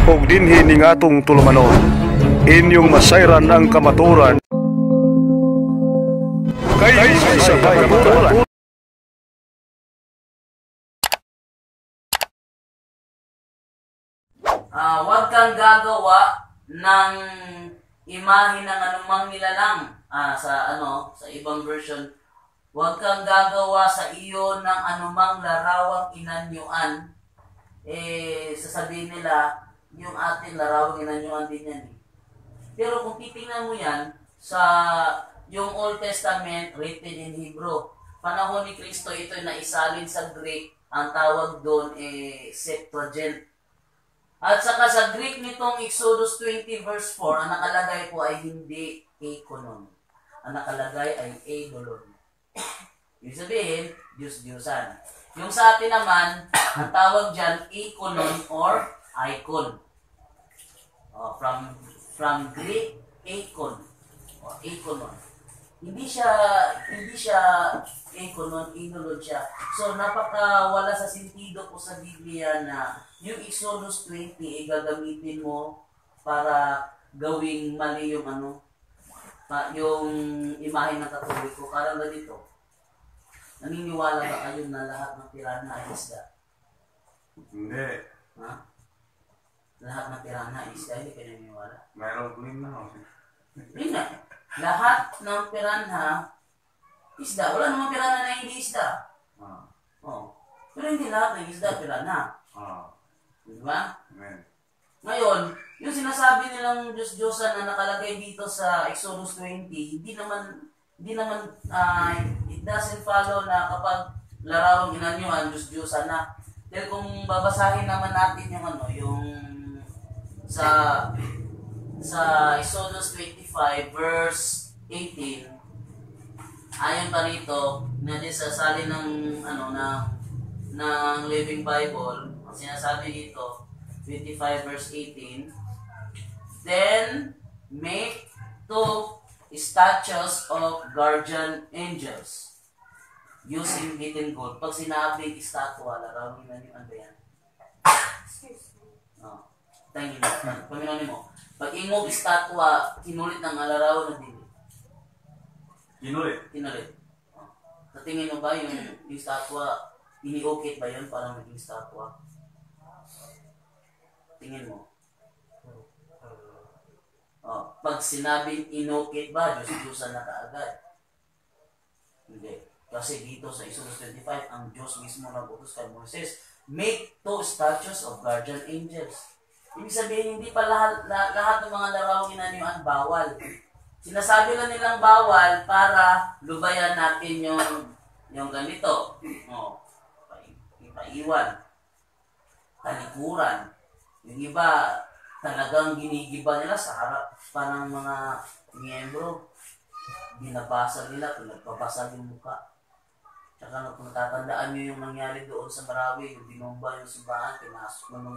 ug dinhi ning atong tulumanon. Inyong masayran ang kamaturan. Kay sa kamaturan. Huwag kang gagawa ng imahe ng anumang nilalang. Sa ibang version, huwag kang gagawa sa iyo ng anumang larawang inanyuan. Sasabihin nila, yung ating larawang inanyuan din yan. Pero kung titingnan mo yan, sa yung Old Testament, written in Hebrew, panahon ni Kristo, ito'y naisalin sa Greek, ang tawag doon Septuagint. At saka sa Greek nitong Exodus 20 verse 4, ang nakalagay po ay hindi ekonon. Ang nakalagay ay eidolon. Ibig sabihin, Diyos-Diyosan. Yung sa atin naman, ang tawag dyan, ekonon or icon. From Greek, ekon. Ekonon. Hindi siya ekonon, idolon siya. So, napakawala sa sentido po sa Biblia na yung Exodus 20 ay gagamitin mo para gawing mali yung yung imahe ng Katoliko. Karang ganito, naniniwala ba kayo na lahat ng pirana ay isda? Hindi. Ha? Lahat ng pirana ay isda, hindi kayo naniniwala? Mayroon ko rin na. Hindi na. Lahat ng piranha, isda. Wala namang piranha na hindi isda. Pero hindi lahat ng isda, piranha. Diba? Amen. Ngayon, yung sinasabi nilang Diyos-Diyosan na nakalagay dito sa Exodus 20, hindi naman it doesn't follow na kapag larawang inanyuan, Diyos-Diyosan na. Dahil kung babasahin naman natin yung sa Exodus 25 verse 18, ayon pa rito na din sa salin ng Living Bible, ang sinasabi dito 25 verse 18, then make 2 statues of guardian angels using beaten gold. Pag sinabi estatwa, larawin na yung ano yan? Tangin mo. Paminonin mo. Pag ingog estatwa, kinulit ng alaraw na din. Kinulit? Kinulit. Sa tingin mo ba yung estatwa, ini-okay ba yun para maging estatwa? Tingin mo. Pag sinabing inokit ba, Diyos-Diyosan na kaagad? Hindi. Kasi dito sa Exodus 25, ang Diyos mismo nag-utos kay Moises, make 2 statues of guardian angels. Ibig sabihin, hindi pa lahat ng mga larawang inanyuan bawal. Sinasabi lang nilang bawal para lubayan natin yung ganito. Ipaiwan. Talikuran. Yung iba, talagang ginigiba nila sa harap pa ng mga miyembro. Binabasag nila, pinagpapasag yung mukha. Tsaka kung natatandaan nyo yung nangyari doon sa Marawi, yung binomba yung simbahan, pinasok ng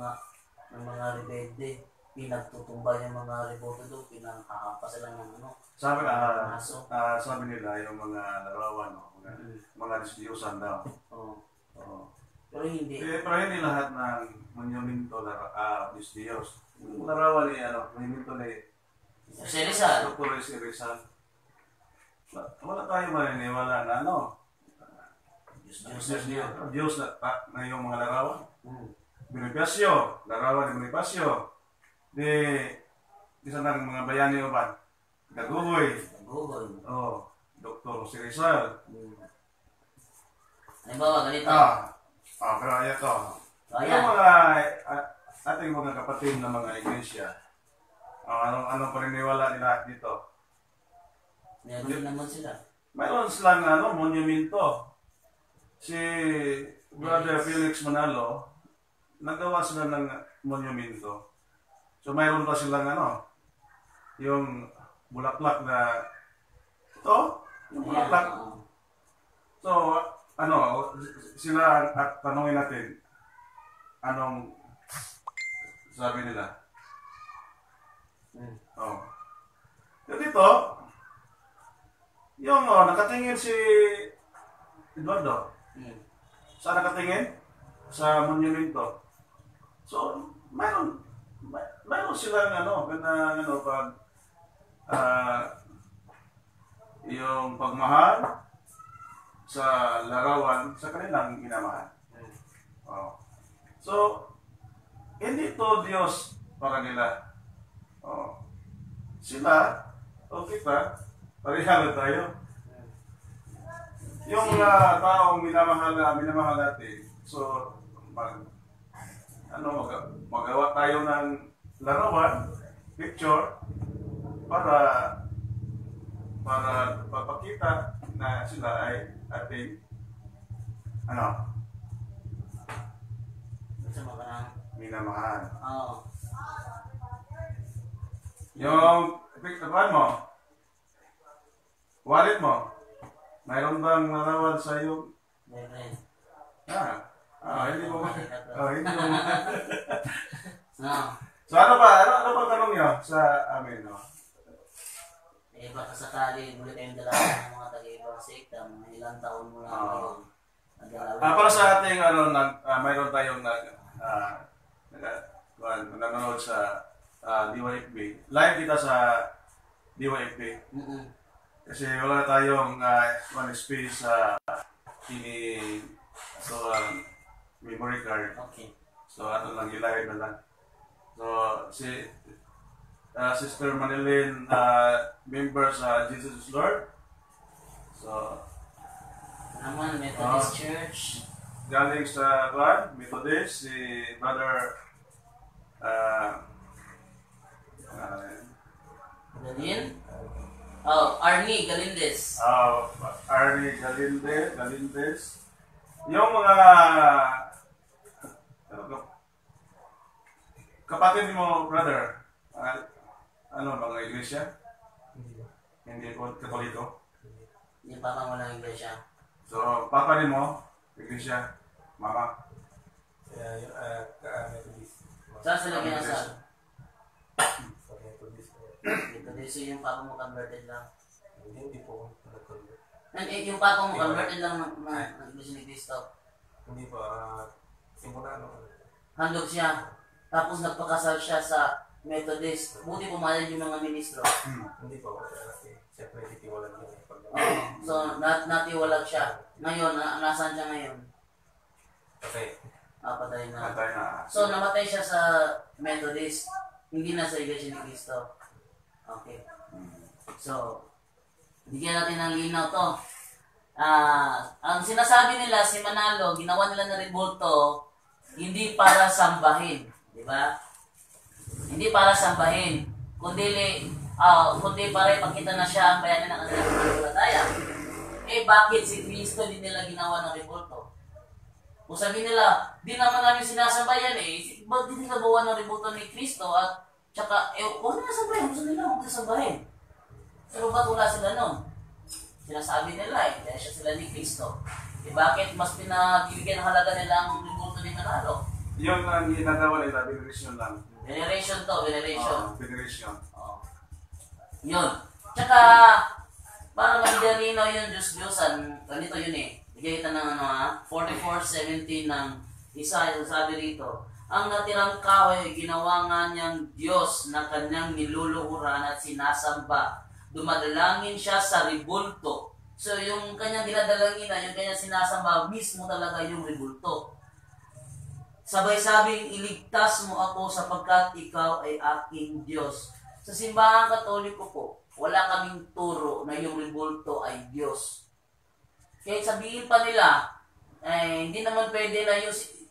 mga rebelde, pinagtutumba yung mga rebote doon, pinanghahampas sila ng sabi nila yung mga larawan, mga Diyos-Diyosan daw. Pero hindi. Pero hindi lahat ng monumento Diyos-Diyos. Yung larawan monumento ni Si Rizal. Dr. Rizal. Wala tayo maniniwala na Diyos na yung mga larawan. Bonifacio, larawan ni Bonifacio. Isa ng mga bayani uban. Daguhoy. Dr. Si Rizal. Halimbawa, ganito. Pero ito. Yung mga ating mga kapatid na mga iglesia, anong paniniwala nila dito? Meron naman sila. Mayroon silang monumento. Si Brother Felix Manalo, nagawa sila ng monumento. So mayroon pa silang yung bulaklak na ito, yung bulaklak. So sila at tanungin natin anong sabi nila. Dito, yung nakatingin si Eduardo. Saan nakatingin? Sa monumento. So, mayroon silang pag ah, yung pagmahal sa larawan sa kanilang minamahal. Oh. So, hindi to Diyos para nila. Oh. Sila, o kita, parehala tayo. Yung taong minamahal natin, so, magawa tayo ng larawan, picture, para papakita na sila ay ating Sa mga minamahal. oh. Yung picture mo, wallet mo, mayroon bang larawan sa iyo? Meron. Hindi mo hindi mo. No. So ano ba tanong niyo sa amin, no? Baka sakali, muli tayong dalawa ng mga taga-ibang sekta, mga ilang taon mo lang ngayon. Para sa ating mayroon tayong nanonood sa DYFB. Live kita sa DYFB. Kasi wala tayong one space sa memory card. Okay. So ato lang i-live na lang. So Sister Manilyn, member sa Jesus is Lord. So Naman, Methodist Church. galing sa Methodist, si Brother Galin? Oh, Arnie Galindez. Arnie Galindez. Yung mga kapatid mo, brother, mga iglesia? Hindi po, Katoliko? Yung papa mo lang iglesia. So, papa rin mo, iglesia, mama? Methodist. Saan sila kinasal? Sa Methodist. Methodist yung papa mo converted lang. Hindi po nag-convert. Yung papa mo converted lang ng iglesia ni Cristo. Hindi pa, simula Handog siya. Tapos nagpakasal siya sa Methodist. Buti pumayag yung mga ministro. Hindi pa kasi siyempre titiwalan niya pag So, natiwalag siya. Ngayon, nasaan siya ngayon? okay. Patay na. Patay na. So, namatay siya sa Methodist. Hindi na sa iglesia ni Cristo. Okay. So, bigyan natin ng linaw to. Ang sinasabi nila, si Manalo, ginawa nila na rebulto, hindi para sambahin. Di ba? Hindi para sambahin. Kundi para ipakita na siya ang bayanin ng kanilang pananampalataya. Bakit si Cristo hindi nila ginawa ng rebulto? Kung sabihin nila, di naman namin sinasambayan ba't di nila gawa ng rebulto ni Cristo at tsaka, huwag na sambahin, gusto nila, huwag na sambahin. Pero ba't wala sila nun? Sinasabi nila dahil siya sila ni Cristo. Bakit mas pinabibigyan ng halaga nila ang rebulto ni Manalo? Yung ang ginagawa nila, veneration lang. Veneration to, veneration. Veneration. Yun. Tsaka, para magdalinaw yung Diyos-Diyosan, ganito yun Bigay kita ng 44:17 ng Isaiah, sabi rito, ang natirang kahoy, ginawa nga niyang Diyos na kanyang niluluhuran at sinasamba. Dumadalangin siya sa rebulto. So, yung kanyang dinadalangin yung kanyang sinasamba, mismo talaga yung rebulto. Sabay sabing, iligtas mo ako sapagkat ikaw ay aking Diyos. Sa simbahan Katoliko po, wala kaming turo na yung rebulto ay Diyos. Kaya sabihin pa nila, hindi naman pwede na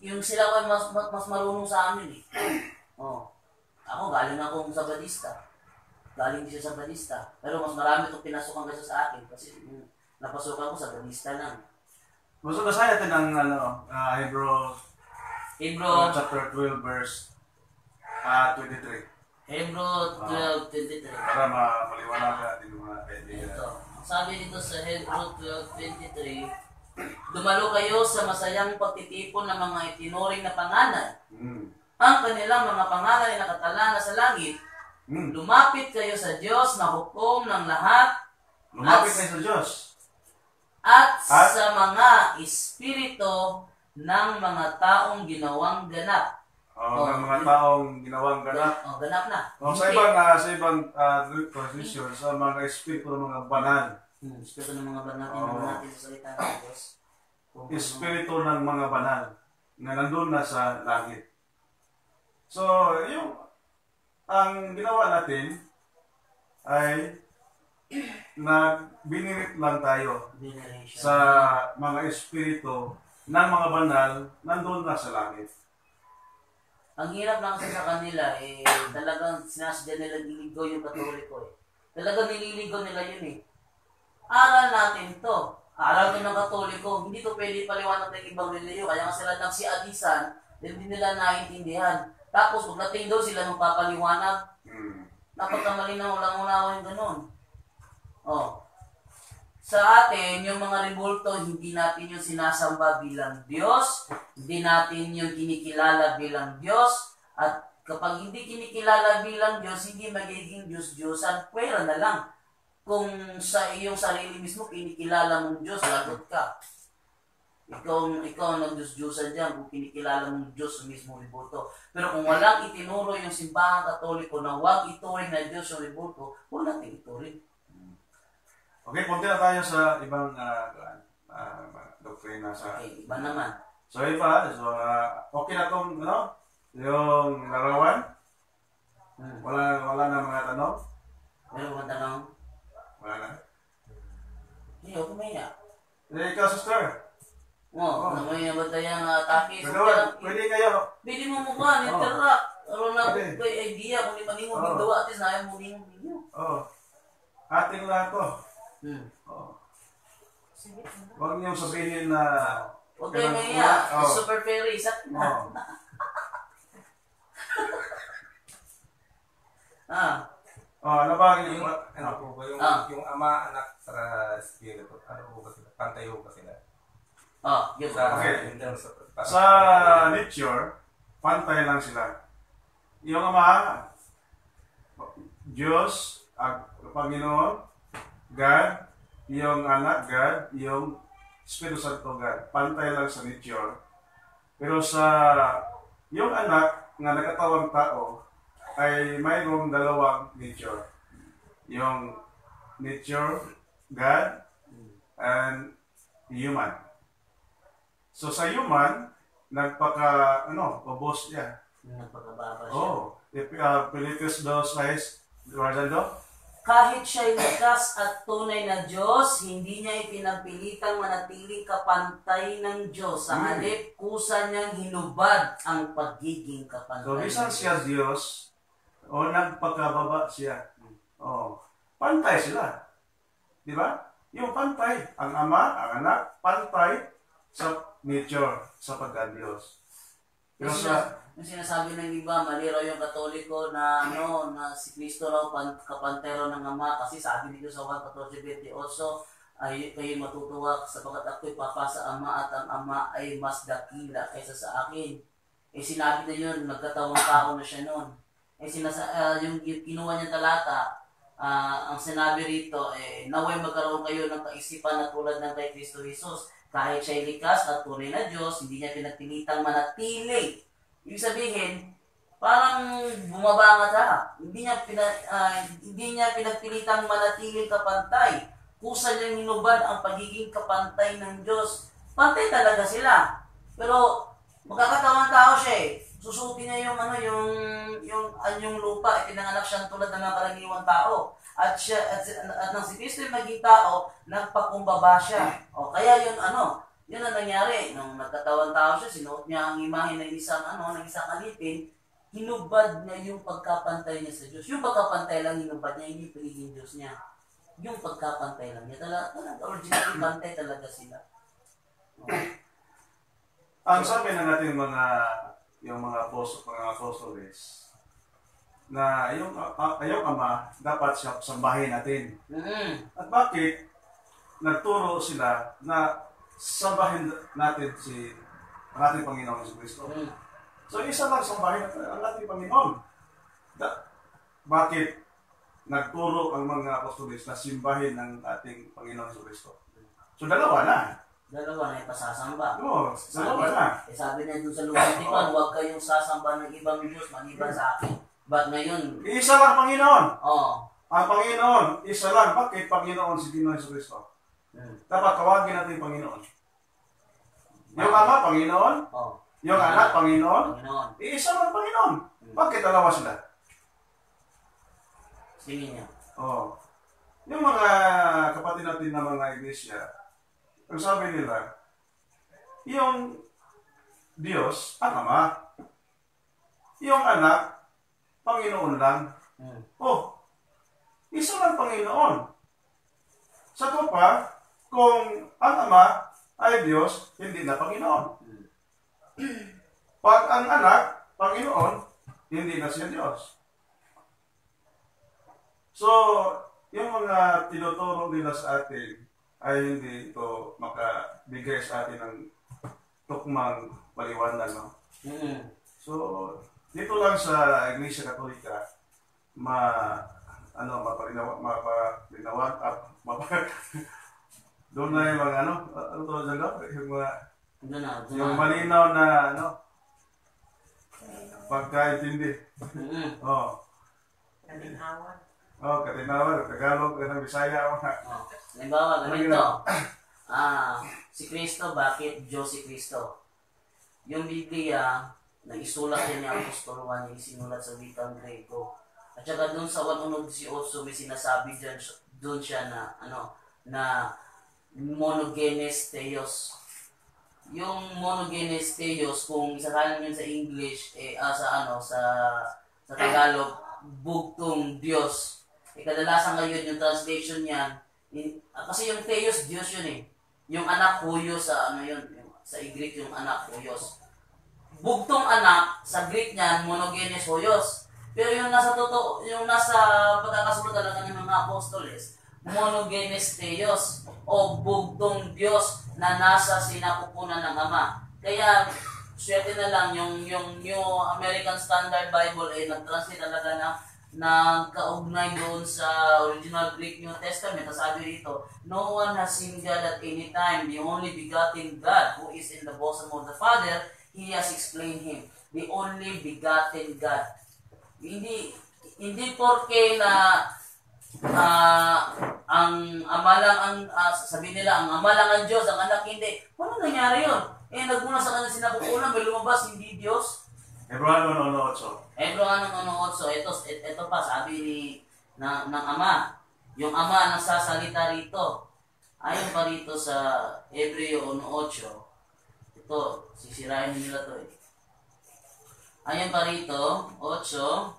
yung sila ay mas marunong sa amin Ako, galing akong Sabadista. Galing siya Sabadista. Pero mas marami itong pinasukan kasi sa akin kasi napasukan ko Sabadista lang. Gusto ko sa natin ang Hebrew chapter 12 verse 23. Hebrew 12:23. Para maliwanag natin mga kaibigan. Ito. Sabi dito sa Hebrew 12:23, dumalo kayo sa masayang pagtitipon ng mga itinuring na pangalan. Ang kanilang mga pangalan ay nakatala na sa langit. Lumapit kayo sa Diyos na hukom ng lahat. Lumapit kayo sa Diyos. At sa mga espiritu ng mga taong ginawang ganap ng mga taong ginawang ganap. Ganap na. Sa ibang tradition, sa mga espiritu ng mga banal. Espiritu ng mga banal, natin sa salita ng Diyos. Espiritu ng mga banal na nandun na sa langit. So, ang ginawa natin ay binirit lang tayo sa mga espiritu ng mga banal nandun na sa langit. Ang hirap lang kasi sa kanila, talagang sinasadya nila nililigaw yung Katoliko Talagang nililigaw nila yun Aral natin to. Aral to ng Katoliko. Hindi to pwede paliwanag ng ibang reliyo. Kaya nga sila nagsialisan, hindi nila naiintindihan. Tapos pagdating daw sila magpapaliwanag, napagkamalinaw lang unawa yung ganun. Sa atin, yung mga rebulto, hindi natin yung sinasamba bilang Diyos, hindi natin yung kinikilala bilang Diyos, at kapag hindi kinikilala bilang Diyos, hindi magiging Diyos-Diyosan, pwera na lang. Kung sa iyong sarili mismo, kinikilala mong Diyos, lagot ka. Ikaw ang nag-Diyos-Diyosan dyan kung kinikilala mong Diyos sa mismo rebulto. Pero kung walang itinuro yung simbahang Katoliko na huwag ituring na Diyos yung rebulto, wala natin ituring. Okay, punti na tayo sa ibang doktrina sa... Okay, iba naman. So, okay na itong, yung larawan? Wala na mga tanong? Meron bang tanong? Wala na. Hindi, ako maya. Ikaw, sister? May nabatayang takis. Pwede kayo. Pwede mo mukha, nitira. Aron na ko idea kung di maningon yung dawa, at least na ayaw mo ningon ninyo. Ating lahat to. Huwag niyong sabihin na... Huwag kayo maya. Super fairy. Sakit na. Ano ba? Yung ama, anak, sa espiritu, ano po ba sila? Pantay po ba sila? Yun. Okay. Sa nature, pantay lang sila. Yung ama, Diyos, Panginoon, God, yung anak, God, yung Espiritu Santo, God. Pantay lang sa nature. Pero yung anak nga nagkatawang tao, ay mayroong dalawang nature. Yung nature, God, and human. So sa human, ubos niya. Nagpakababa siya. Philippians 2:6, Eduardo? Kahit siya'y likas at tunay na Diyos, hindi niya ipinagpilitang manatiling kapantay ng Diyos. Sa halip, kusa niyang hinubad ang pagiging kapantay. So, bisan siya Diyos, nagpagkababa siya. Pantay sila. Di ba? Yung pantay, ang ama, ang anak, pantay sa nature, sa pagka-Diyos. Pero yung sinasabi ng iba, mali raw yung Katoliko na na si Kristo raw kapantero ng Ama, kasi sabi dito sa 1:14-28, ay kayo matutuwa sapagkat ako'y papa sa Ama at ang Ama ay mas dakila kaysa sa akin. Sinabi na yun, nagkatawang tao na siya noon. Yung kinuha niyang talata, ang sinabi rito, naway magkaroon kayo ng kaisipan na tulad ng kay Kristo Jesus. Kahit siya'y likas at tunay na Diyos, hindi niya pinagpilitang manatili. Ibig sabihin, parang bumaba ka. Hindi niya pinagpilitang manatiling kapantay. Kusa niyang hinubad ang pagiging kapantay ng Diyos. Pantay talaga sila. Pero magkakatawang tao siya Susutin niya yung lupa, pinanganak siyang tulad ng mga karaniwang tao. At nang si Kristo yung maging tao, nagpakumbaba siya. Kaya yun ang nangyari. Nung nagkatawang tao siya, sinuot niya ang imahe ng isang alipin, hinubad niya yung pagkapantay niya sa Diyos. Yung pagkapantay lang hinubad niya, hindi pagiging Diyos niya. Yung pagkapantay lang niya. Talaga originally pantay talaga sila. Ang sabi na natin yung mga apostles na yung ama dapat siya sambahin natin. At bakit nagturo sila na sambahin natin ang ating Panginoon si Kristo? So isa lang sambahin natin ang ating Panginoon. Bakit nagturo ang mga apostles na simbahin ng ating Panginoon si Kristo? So dalawa na. Dalawa na ipasasamba. Oo, dalawa na. Sabi na doon sa Lumitipan, huwag kayong sasamba ng ibang Diyos maliban sa akin. Ba't ngayon? Isa lang Panginoon. Oo. Ang Panginoon, isa lang. Bakit Panginoon si Pinoy Jesucristo? Dapat tawagin natin yung Panginoon. Yung Ama, Panginoon. Oo. Yung Anak, Panginoon. Panginoon. Isa lang Panginoon. Bakit dalawa sila? Tingin niya. Oh. Yung mga kapatid natin na mga iglesia, ang sabi nila, yung Diyos, ang Ama, yung Anak, Panginoon lang. Oh, isa lang Panginoon. Sa to pa, kung ang Ama ay Diyos, hindi na Panginoon. Pag ang Anak, Panginoon, hindi na siya Diyos. So, yung mga tinuturo nila sa atin ay hindi ito makabigay sa atin ng tukmang paliwanag. No? So, dito lang sa Iglesia Katolika, doon na yung mga yung malinaw na pagkaintindi. Katinawan, Tagalog, Bisaya. Halimbawa, ganito. Si Kristo, bakit Diyos si Kristo? Yung Biblia, nag-isulat yan ni Apostol Juan, yung sinulat sa wikang Grego. At saka doon sa 1:18, may sinasabi dyan, doon siya na monogenes theos. Yung monogenes theos, kung isasalan yun sa English, sa Tagalog, bugtong Diyos. Kadalasan ngayon yung translation niyan, kasi yung theos, Diyos yun eh. Yung anak, huyos, sa Greek yung anak, huyos. Bugtong anak, sa Greek niyan, monogenes huyos. Pero yung nasa pagkakasunod talaga ng mga apostoles, monogenes theos, o bugtong Diyos na nasa sinapupunan ng Ama. Kaya, swerte na lang, yung New American Standard Bible ay nag-translate talaga na kaugnay doon sa original Greek New Testament. Sabi rito, no one has seen God at any time. The only begotten God who is in the bosom of the Father, He has explained Him. The only begotten God. Hindi porke na ang Ama lang sabi nila, ang Ama lang ang Diyos, ang Anak hindi. Paano nangyari yun? Nagmula sa kanya sinapupunan, may lumabas, hindi Diyos. Hebreo 1:8. Hebreo 1:8. Ito pa, sabi ng Ama. Yung Ama nagsasalita rito. Ayon pa rito sa Hebreo 1:8. Ito, sisirain nila to eh. Ayon pa rito, 8.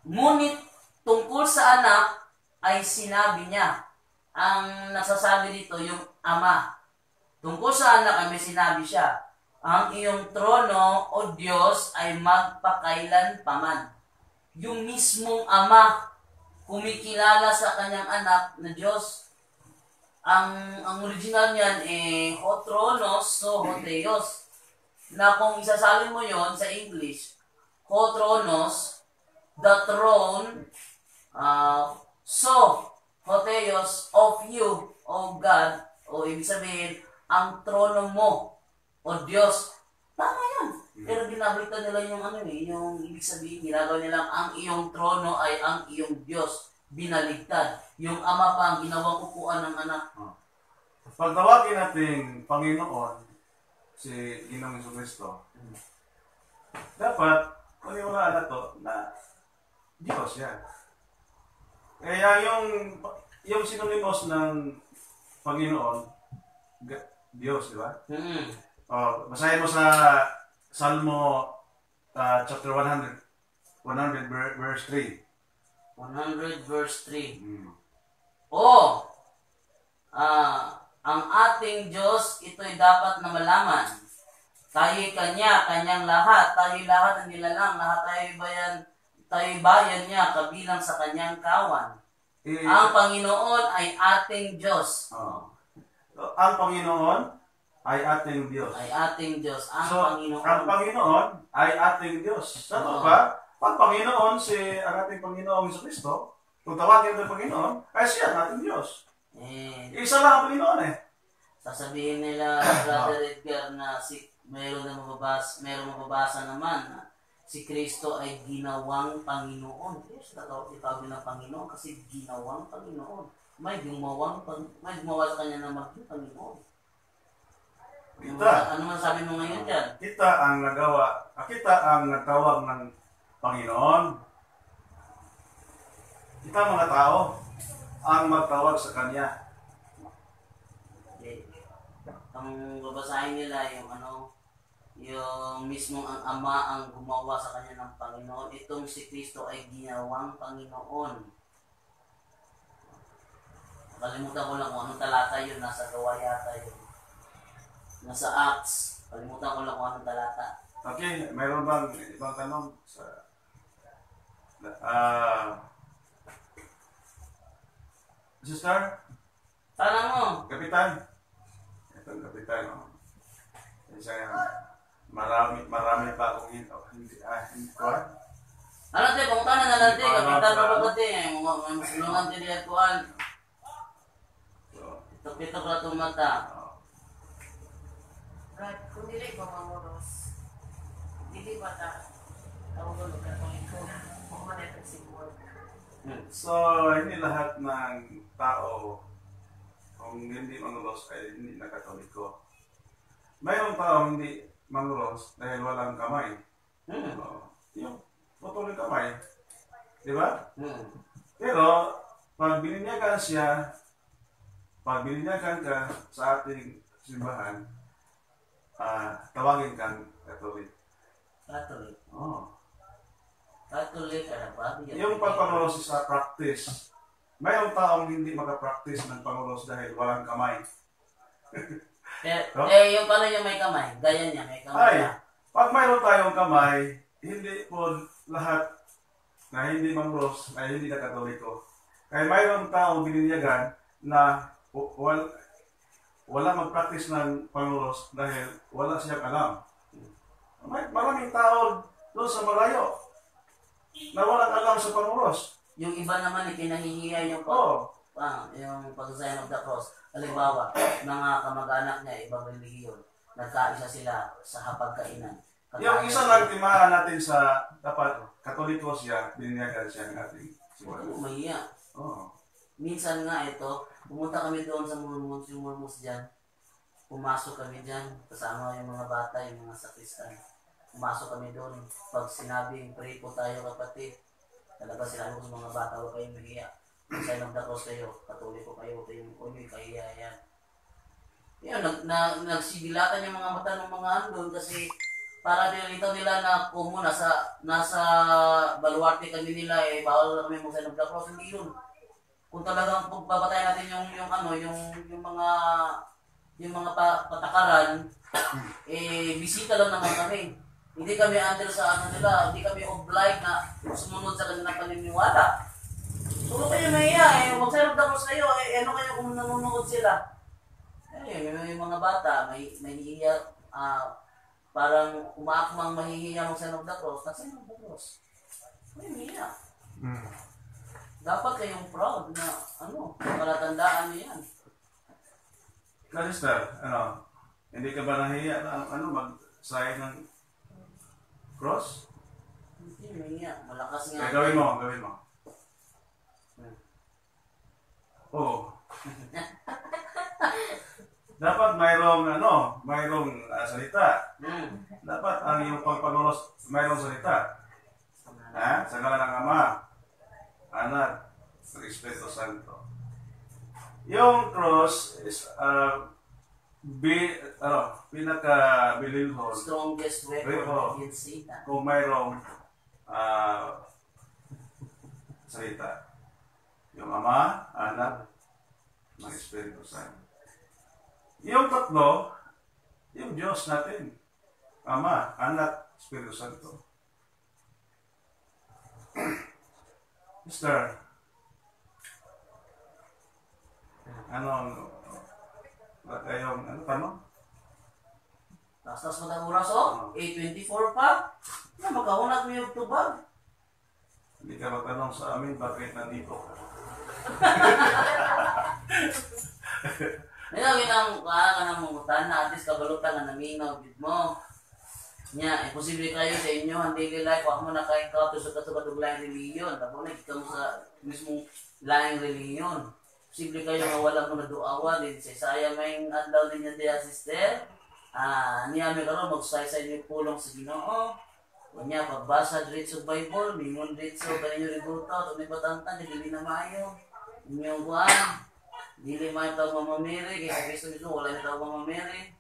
Ngunit tungkol sa Anak ay sinabi niya. Ang nasasabi dito yung Ama. Tungkol sa Anak ay may sinabi siya. Ang iyong trono, O Diyos, ay magpakailanpaman. Yung mismong Ama, kumikilala sa kanyang anak na Diyos. Ang original niyan Ho Tronos, So Ho Theos. Na kung isasalin mo yon sa English, Ho Tronos, the throne, So Ho Theos, of you, O God, o ibig sabihin, ang trono mo, O Diyos. Tama yan. Pero binabaliktad nila yung ibig sabihin, ginagawa nilang ang iyong trono ay ang iyong Diyos. Binaligtad. Yung Ama pa ang ginawang upuan ng Anak. Pag tawagin natin Panginoon, si Ginoong Jesucristo, dapat maniwala na to na Diyos yan. Kaya yung synonymous ng Panginoon, Diyos, di ba? Basahin mo sa Salmo chapter 100 verse 3. 100 verse 3. Ang ating Diyos, ito'y dapat na malaman. Tayo'y kanyang lahat. Tayo'y lahat ang nilalang. Lahat tayo'y bayan niya, kabilang sa kanyang kawan. Ang Panginoon ay ating Diyos. Ang Panginoon ay ating Diyos. Ang Panginoon. Ang Panginoon ay ating Diyos. Sa ba? Pag Panginoon, ang ating Panginoong Jesucristo, kung tawagin ng Panginoon, ay siya ang ating Diyos. Isa lang ang Panginoon eh. Sasabihin nila, Brother Edgar, na mayroong mababasa naman na si Kristo ay ginawang Panginoon. Yes, itawag ng Panginoon kasi ginawang Panginoon. May gumawa sa kanya na maging Panginoon. Ano man sabi mo ngayon dyan? Kita ang nagtawag ng Panginoon. Kita mga tao ang magtawag sa Kanya. Okay. Ang babasahin nila yung mismong ang Ama ang gumawa sa kanya ng Panginoon. Itong si Kristo ay ginawang Panginoon. Kalimutan ko lang kung anong talata yun. Nasa gawa yata yun. Nasa Acts. Kalimutan ko lang kung anong talata. Okay, mayroon bang ibang tanong sa Sister? Tanong mo. Kapitan? Itong kapitan, oh. Marami pa akong hindi ko. Ano te, pumunta na natin, kapitan na ba te, masulungan din yan kuhan. Pitok-pitok na itong mata. Brad, kung dili ko mamuros, dili ba ta tawag ka kung ikaw kung manetag si Lord. So, hindi lahat ng tao kung hindi mangulos ay hindi nakatoliko. Mayroong tao hindi mangulos dahil walang kamay. Yung putol ng kamay. Di ba? Pero, pag bininyagan ka sa ating simbahan, tawagin kang Katolik. Catholic. Oh. Catholic, ano ba? Yung pagpangulos sa practice. Mayroong taong hindi makapractice ng pangulos dahil walang kamay. Yung pala yung may kamay. Gaya niya, may kamay. Pag mayroon tayong kamay, hindi po lahat na hindi mangulos ay hindi na Katoliko. Kaya mayroong taong bininyagan na wala mag-practice ng pangulos dahil wala siyang alam. Maraming tao doon sa malayo na walang alam sa pangulos. Yung iba naman pinahihiya yung yung pag-sign of the cross. Halimbawa, mga kamag-anak niya, ibang relihiyon, nagkaisa sila sa hapagkainan. Yung isa lang timahan natin sa dapat Katoliko siya, bininyagan siya ng ating simbahan. Mahiya. Minsan nga ito, pumunta kami doon sa Murmus dyan. Pumasok kami dyan, kasama yung mga bata, yung mga sakristan. Pumasok kami doon. Pag sinabing, pray po tayo kapatid, talaga sinabi ko sa mga bata, huwag kayong mahiya. Sign of the cross kayo, Katoliko kayo, kayo kahiya yan. Yan, nagsigilatan yung mga mata ng mga andon kasi para nilitaw nila na kung nasa baluarte kami nila, bawal kami mag-sign of the cross, hindi yun. Kung talagang babatayin natin yung mga patakaran, bisita lang naman kami. Hindi kami under sa nila, hindi kami obliged na sumunod sa kanilang paniniwala. Kung kayo nahiya, mag-sign of the cross kayo, ano kayo kung nanonood sila? Yung mga bata, may nahihiya, parang umaakmang mahihiya mag-sign of the cross, nag-sign of the cross. May nahiya. Dapat kayong proud na, palatandaan niyo yan. Sister, hindi ka ba nahiya na mag-sign ng cross? Hindi nahiya, malakas nga. Gawin mo. Oo. Dapat mayroong salita. Dapat ang iyong pagpangulos, mayroong salita. Sa ngalan ng Ama, Anak, ng Espiritu Santo. Yung cross is pinaka-bililhon. Strongest weapon against Satan. Kung mayroong salita. Yung Ama, Anak, ng Espiritu Santo. Yung tatlo, yung Diyos natin. Ama, Anak, Espiritu Santo. Mister, tanong? Taas mo ng oras, 8:24 pa. Magkahunat mo yung tubag. Hindi ka magtanong sa amin bakit nandito ka. Ngayon, ang mangutan na at least kabalutan na naminaw gid mo. Nya, posible kayo sa inyo, ang daily life, wag mo na kayo sa katulad laing reliyon. Tapos na kita mo sa mismong laing reliyon. Posible kayo nga wala mo na duawa din. Sa Isaiah may adlaw din niya diya, sister. Niya may karon magsay-say niyo pulong sa Ginoo. Kanya pagbasa diretso sa Bible, mingon diretso kanyo ributo, tumi patantang dili na maayo. Inyong kuan. Dili man taw mamamere, kay Kristo mismo wala na taw mamamere.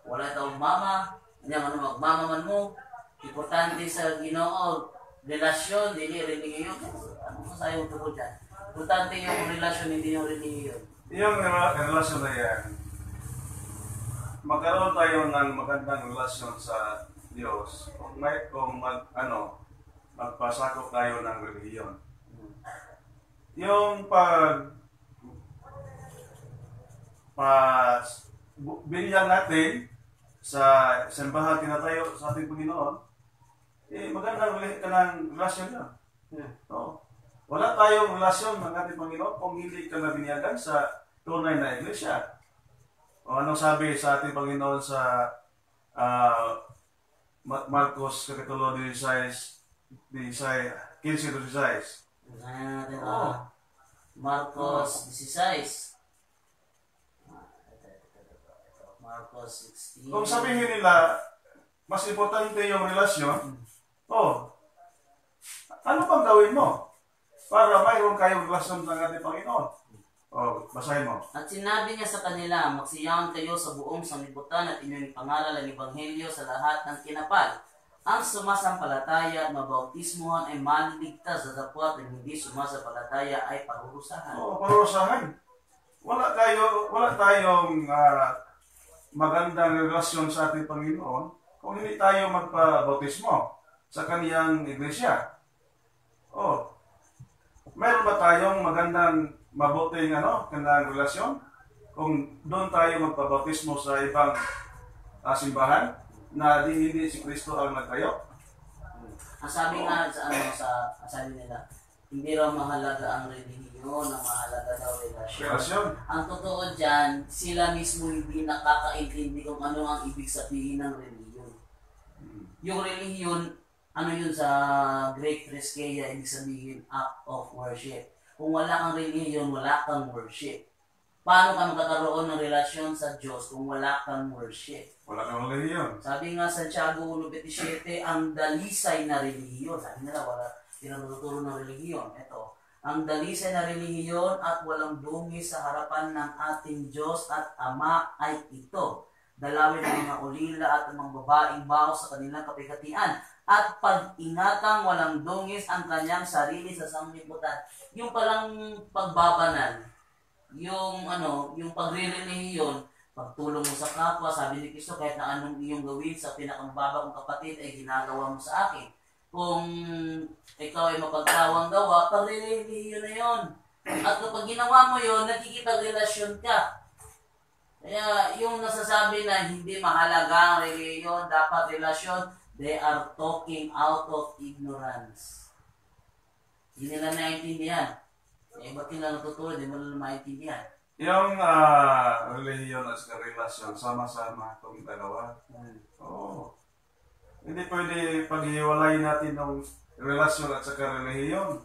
Wala taw mama. Nya ano magmama man mo. Importante sa Ginoo, relasyon, dili relihiyon. Ano sayo tungkol diyan? Importante yung relasyon, hindi yung relihiyon. Yung relasyon na yan, magkaroon tayo ng magandang relasyon sa Diyos kung magpasakop tayo ng relihiyon. Yung bilyang natin sa simbahan tinatayo sa ating Panginoon, magandang relasyon yan. No? Wala tayong relasyon ng ating Panginoon kung hindi ka nabinyagan sa tunay na iglesia. O anong sabi sa ating Panginoon sa Marcos Kapitulo 15, 16. Marcos 16. Marcos 16. Kung sabihin nila, mas importante yung relasyon, ano pang gawin mo para mayroon kayong relasyon ng ating Panginoon? Basahin mo. At sinabi niya sa kanila, magsiyawan kayo sa buong sanglibutan at inyong pangaral ang ebanghelyo sa lahat ng kinapal. Ang sumasampalataya at mabautismuhan ay maliligtas sa dapwat at hindi sumasampalataya ay parurusahan. Parurusahan. Wala tayong magandang relasyon sa ating Panginoon kung hindi tayo magpabautismo sa kaniyang iglesia. Meron ba tayong magandang mabuting kanang relasyon kung doon tayo magpabautismo sa ibang simbahan na hindi si Kristo ang nagtayo? Ang sabi nga sabi nila, hindi raw mahalaga ang relihiyon, ang mahalaga daw relasyon. Ang totoo dyan, sila mismo hindi nakakaintindi kung ano ang ibig sabihin ng relihiyon. Yung relihiyon, ano yun sa Greek Triskeia, ibig sabihin act of worship. Kung wala kang relihiyon, wala kang worship. Paano ka magkakaroon ng relasyon sa Diyos kung wala kang worship? Wala kang relihiyon. Sabi nga sa Santiago 1:27, ang dalisay na relihiyon. Sabi nila, wala tinuturo ng relihiyon. Ito, ang dalisay na relihiyon at walang dungis sa harapan ng ating Diyos at Ama ay ito. Dalawin ang mga ulila at ang mga babaeng baho sa kanilang kapigatian at pag-ingatang walang dungis ang kanyang sarili sa sanglibutan. Yung palang pagbabanal, yung pagre-relihiyon, pagtulong mo sa kapwa, sabi ni Kristo, kahit na anong iyong gawin sa pinakambaba kong kapatid ay ginagawa mo sa akin. Kung ikaw ay mapagtawang gawa, pagre-relihiyon na yon. At kapag ginawa mo yon, nakikipagrelasyon ka. Kaya yung nasasabi na hindi mahalaga ang relihiyon, dapat relasyon, they are talking out of ignorance. Hindi nila naintindihan. Ba't nila natutuwa, hindi mo nila maintindihan. Yung relihiyon at relasyon, sama-sama itong dalawa. Hindi pwede paghiwalay natin ng relasyon at saka relihiyon.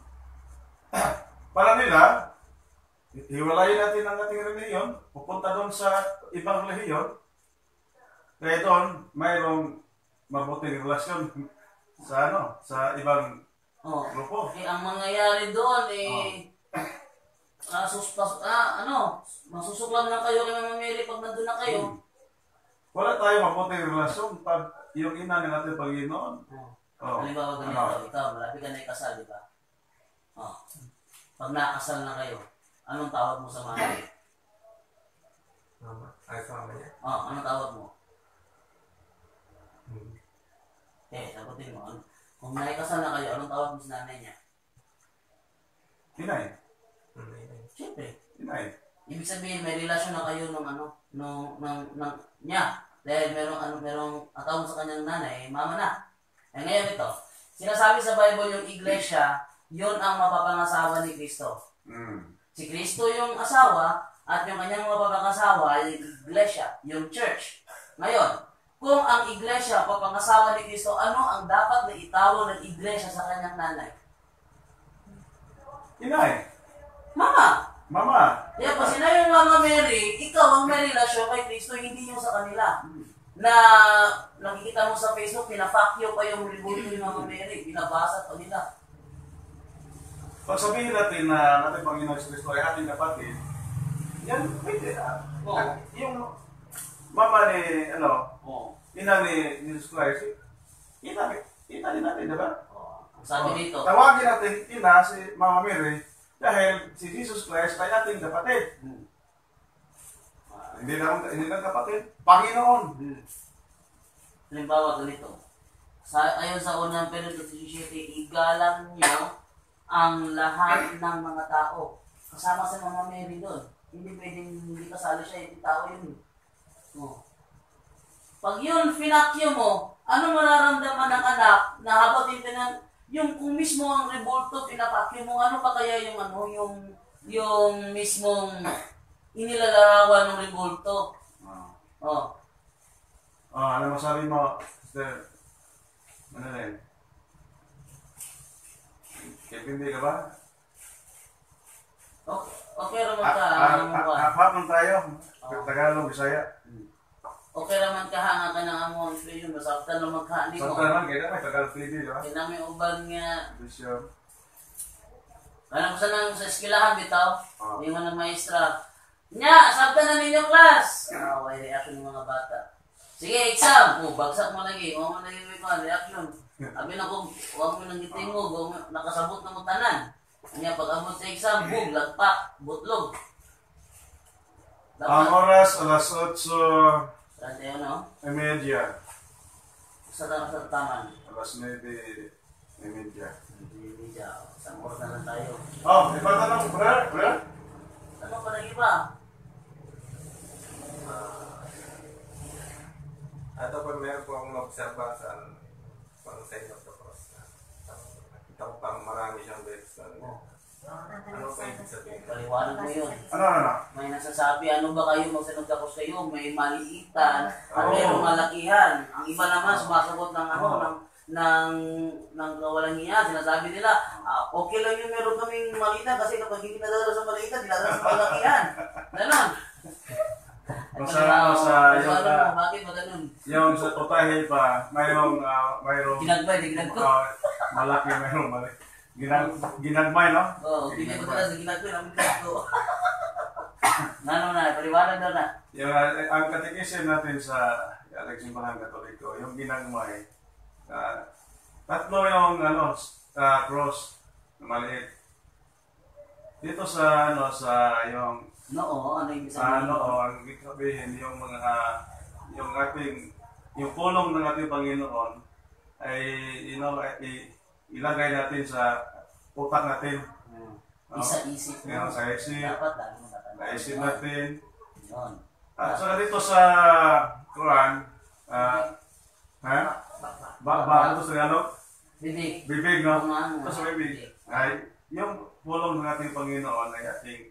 Para nila, hiwalayin natin ang ating relihiyon, pupunta doon sa ibang relihiyon, kaya doon mayroong mabuting relasyon sa ibang grupo. Ang mangyayari doon masusuklam na kayo kay Mama Mary pag nandun na kayo. Wala tayong mabuting relasyon pag yung ina ng ating Panginoon. Halimbawa ganyan, ikaw, malapit ka na ikasal, di ba? Pag nakasal na kayo, anong tawag mo sa mama? Mama? Ay, sa mama niya? Anong tawag mo? Sagutin mo. Kung naikasal na kayo, anong tawag mo sa nanay niya? Inay. Siyempre. Inay. Ibig sabihin, may relasyon na kayo niya. Dahil merong atawag sa kanyang nanay, mama na. Ngayon ito, sinasabi sa Bible yung iglesia, yun ang mapapangasawa ni Kristo. Si Kristo yung asawa at yung kanyang mga pagkakasawa ay iglesia, yung church. Ngayon, kung ang iglesia papangasawa ni Kristo, ano ang dapat na itawag ng iglesia sa kanyang nanay? Inay. Mama! Mama. Kaya pag sinabi yung Mama Mary, ikaw ang may relasyon kay Kristo, hindi yung sa kanila. Na nakikita mo sa Facebook, pinafakyo pa yung libulto ni Mama Mary, binabasa pa nila. Pag sabihin natin na ating Panginoon sa Kristo ay ating kapatid, yan, pwede. Oo. Yung mama ni, Oo. ina ni Jesus Christ, ina din natin, di ba? Sabi dito, Tawagin natin ina si Mama Mary dahil si Jesus Christ ay ating kapatid. Hindi lang kapatid, Panginoon. halimbawa ganito, ayon sa unang Pedro 17, igalang niyo ang lahat ng mga tao. Kasama sa Mama Mary doon. Hindi pwedeng hindi kasali siya, yung tao yun. Pag yun, finakyo mo, ano mararamdaman ng anak na habang yung kung mismo ang revolto, pinapakyo mo, ano pa kaya yung yung mismong inilalarawan ng revolto? Ano masabi mo, Sister? Ano rin? Kipindi ka ba? Okay raman ka, Hapon tayo. Tagalog, Bisaya. okay raman ka hanga ka ng among expression, masaktan na maghani mo. Samtang naman, kaya may Tagalog TV, di ba? Kinami uban nga, Bishop. kanang sa nang sa eskwelahan bitaw, Oh. yung mga maestra, nya, sabta na ninyo class! May reaction ng mga bata. Sige, exam! Bagsak mo lagi, huwag mo lagi may reaction. Sabi na ko, huwag mo nang giting mo, nakasabot na mo tanan. Kanya pag abot sa exam, boom, lagpak, butlog. Ang oras, alas 8:30. Dati ano, sa taman. Alas 9:30. Hindi siya, isang oras na lang tayo. Oh, iba tanong, brother? Ano pa nang iba? Ato po meron po akong obserba sa sign of the cross. Nakita ko parang marami siyang beses. Ano po ibig sabihin? Paliwanag mo yun. Ano? May nasasabi, ano ba kayo magsinagdakos kayo? May maliitan, at Oo. mayroong malakihan. Ang iba naman sumasagot ng ng kawalang hiya. Sinasabi nila, okay lang yung meron kaming maliitan kasi kapag hindi nadadala sa maliitan, dinadala sa malakihan. Ganon. Bakit ba ganon? Yung sa putahe pa, mayroong Ginagbay, ginagko. malaki, mayroong malaki. Ginagmay, no? Oo, pinagpunta sa ginagko, namin ko. Ano na, paliwanag na na. Yung, ang katekism natin sa Simbahan Katoliko, yung ginagmay, tatlo yung cross na maliit. Dito sa yung Ano yung sabihin? ang ibig sabihin yung yung pulong ng ating Panginoon ay ilagay natin sa utak natin. Isa-isip mo. Sa isip. Dapat lagi mo Naisip natin. Yun. At saka dito sa Quran, ano sa Tagalog? Bibig. Bibig, no? Ano? Ito sa bibig. Ay, yung pulong ng ating Panginoon ay ating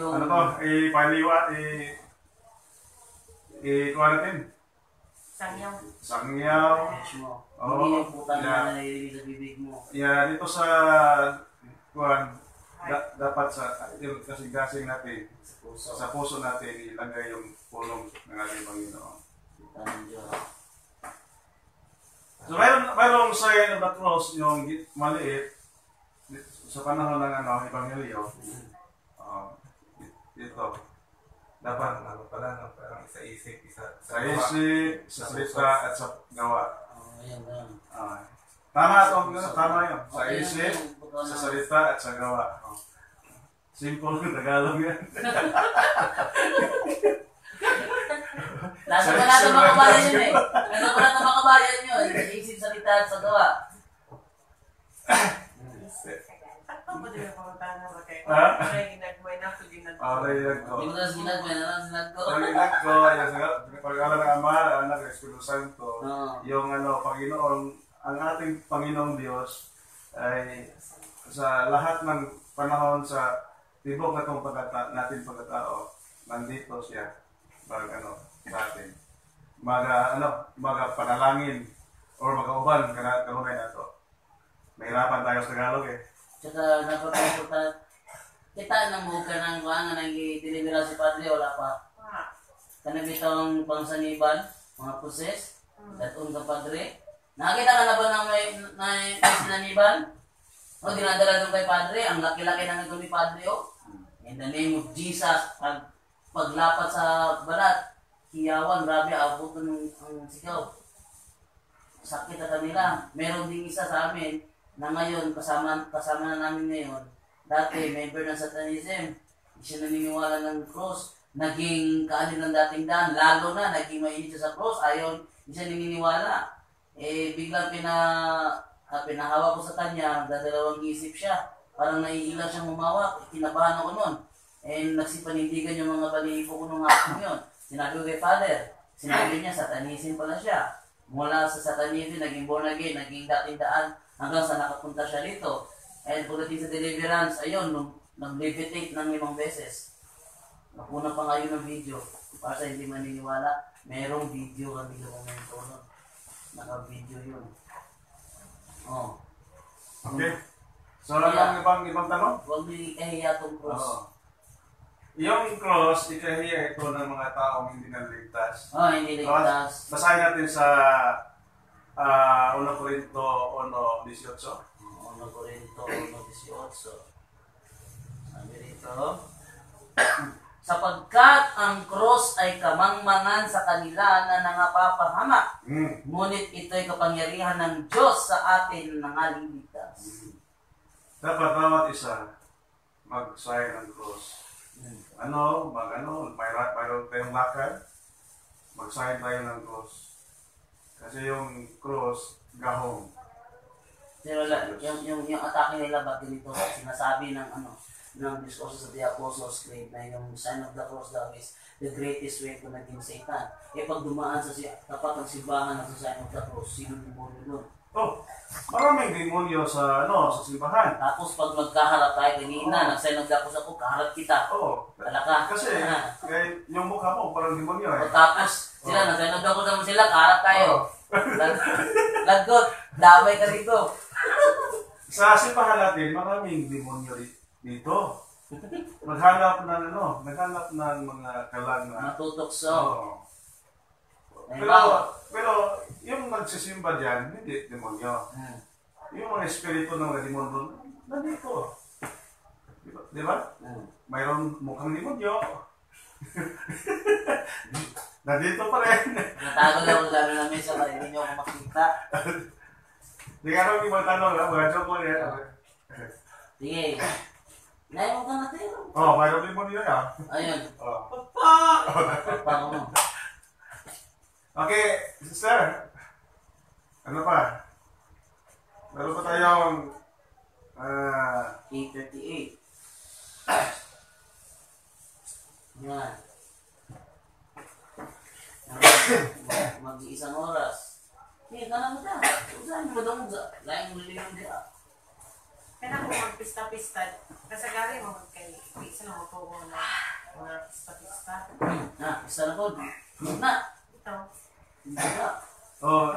ano to? Kuha natin. Sangyaw. Oo. Hindi yung putang Yeah. na nalililig sa bibig mo. Yeah, dito sa kuhan, dapat yung kasing-gasing natin, sa puso natin, ilagay yung pulong ng ating Panginoon. Tanong Diyos. So, mayroong sign of the cross, yung maliit, sa panahon ng Ebanghelyo. Dito. Dapat parang isa-isip, sa isip, sa salita, at sa gawa. Ayan. Tama yun. Sa isip, sa salita, at sa gawa. Simple yung Tagalog yan. Nasa pa natin mga kabayan yun eh. Nasa pa natin mga kabayan yun. Isip, salita at sa gawa. Hindi ko na sinag mo. Sinag ko. Pag-ilag ko, pag-alam ng Ama, Anak, Espiritu Santo, yung Panginoon, ang ating Panginoong Diyos ay sa lahat ng panahon sa tibok na itong natin pagkatao, nandito siya sa atin. Panalangin or mag-auban kanunay na ito. Mahirapan tayo sa Tagalog eh. Tsaka napapagpunta, kita nang buka ng kuha nga nag-deliver si Padre, wala pa. Kanabitang pangsaniban, mga poses, datun ka Padre. Nakakita ka na ba ng may sinaniban? O, dinadala doon kay Padre, ang laki-laki na nagawin ni Padre, o. In the name of Jesus, paglapat sa balat, hiyawan, grabe, abot ng sigaw. Sakit na kanila. Meron ding isa sa amin, na ngayon, kasama na namin ngayon, dati, member ng Satanism, hindi siya naniniwala ng cross, naging kaanin ng dating daan, lalo na, naging mainit siya sa cross, ayon, hindi siya naniniwala. Biglang pinahawa ko sa kanya, dadalawang isip siya, parang naiilang siyang humawak, kinabahan ako nun. Nagsipanindigan yung mga balibo ko nung hapon yun. Sinabi ko kay Father, sinabi niya, Satanism pala siya. Mula sa Satanism, naging born again, naging dating daan, hanggang sa nakapunta siya dito. Pagdating sa deliverance, ayun, nag-levitate ng 5 beses. Napuna pa nga yun ng video. Para sa hindi maniniwala, merong video kami dokumento nun. Naka-video yun. Oh. Okay. So, ang ibang tanong? Huwag mo ikahiya itong cross. Oo. Yung cross, ikahiya ito ng mga taong hindi naligtas. Hindi ligtas. Basahin natin sa 1 Corinto 1:18. 1 Corinto 1:18. Sabi rito, sapagkat ang cross ay kamangmangan sa kanila na nangapapahamak, ngunit ito'y kapangyarihan ng Diyos sa atin na nangaliligtas. Dapat bawat isa mag-sign ng cross. Mayroon tayong lakad, mag-sign tayo ng cross. Kasi yung cross, gahong. Pero yung atake nila ba't ganito, sinasabi ng discourse of the Apostles' Creed na yung sign of the cross daw is the greatest weapon against Satan. Pag dumaan sa tapat ng simbahan ng sign of the cross, sino demonyo nun? Maraming demonyo sa simbahan. Tapos pag magkaharap tayo kanina, nag-sign of the cross ako, kaharap kita. Talaka. Kasi yung mukha mo parang demonyo eh. Tapos sila, nag-sign of the cross naman sila, kaharap tayo. Lagot, damay ka rito. Sa simbahan natin, maraming demonyo dito. Naghanap ng mga kalag na Matutokso. Pero yung nagsisimba dyan, hindi demonyo. Yung mga espiritu ng mga demonyo, nandito. Di ba? Mayroon mukhang demonyo. Nandito pa rin. Natago lang ako lalo na mesa para hindi nyo ako makita. Hindi ka naman ibang tanong, mga joke ko yan. Sige. Naiwan ka natin. Mayroon demonyo yan. Ayun. Papa ko mo. Okay, sister. Ano pa? Meron pa tayong 8:38. Yan. Mag-iisang oras. Sige, kanan mo dyan. Saan mo daw mo dyan? Lain mo lilinom dyan. Kailangan mo magpista-pista. Kasagari mo magkay-pisa na magpupo na mga pista-pista. Pista na po. Na. Ito.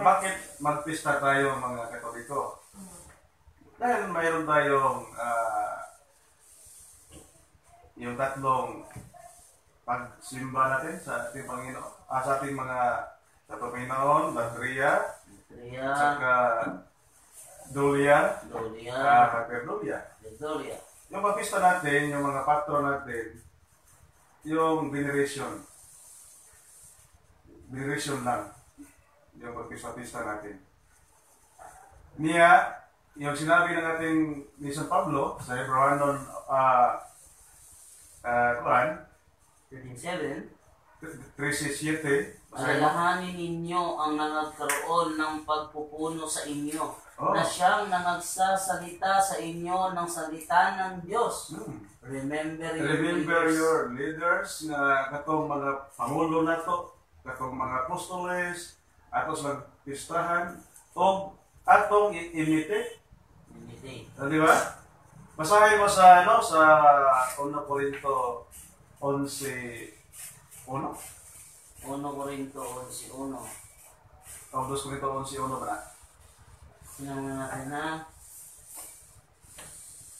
Bakit magpista tayo mga Katoliko? Dahil mayroon tayong yung tatlong pagsimba natin sa ating Panginoon, sa ating mga sa Panginoon, Batria, saka Dulia, Perdulia. Yung pagpista natin, yung mga patron natin, yung veneration lang, yung pagpista natin. Niya, yung sinabi ng ating ni San Pablo sa Hebrewanon 13:7, alalahanin ninyo ang nangagkaroon ng pagpupuno sa inyo, na siyang nangagsasalita sa inyo ng salita ng Diyos. Remember your leaders na katong mga pangulo nato, katong mga apostoles, atos magpistahan, o atong imitate Imitate. Di ba? Basahin mo sa, ano, sa 1 Corinto 11, 1? 1 Corinto 11:1. O 2 Corinto 11, 1 ba na? Sinauna natin na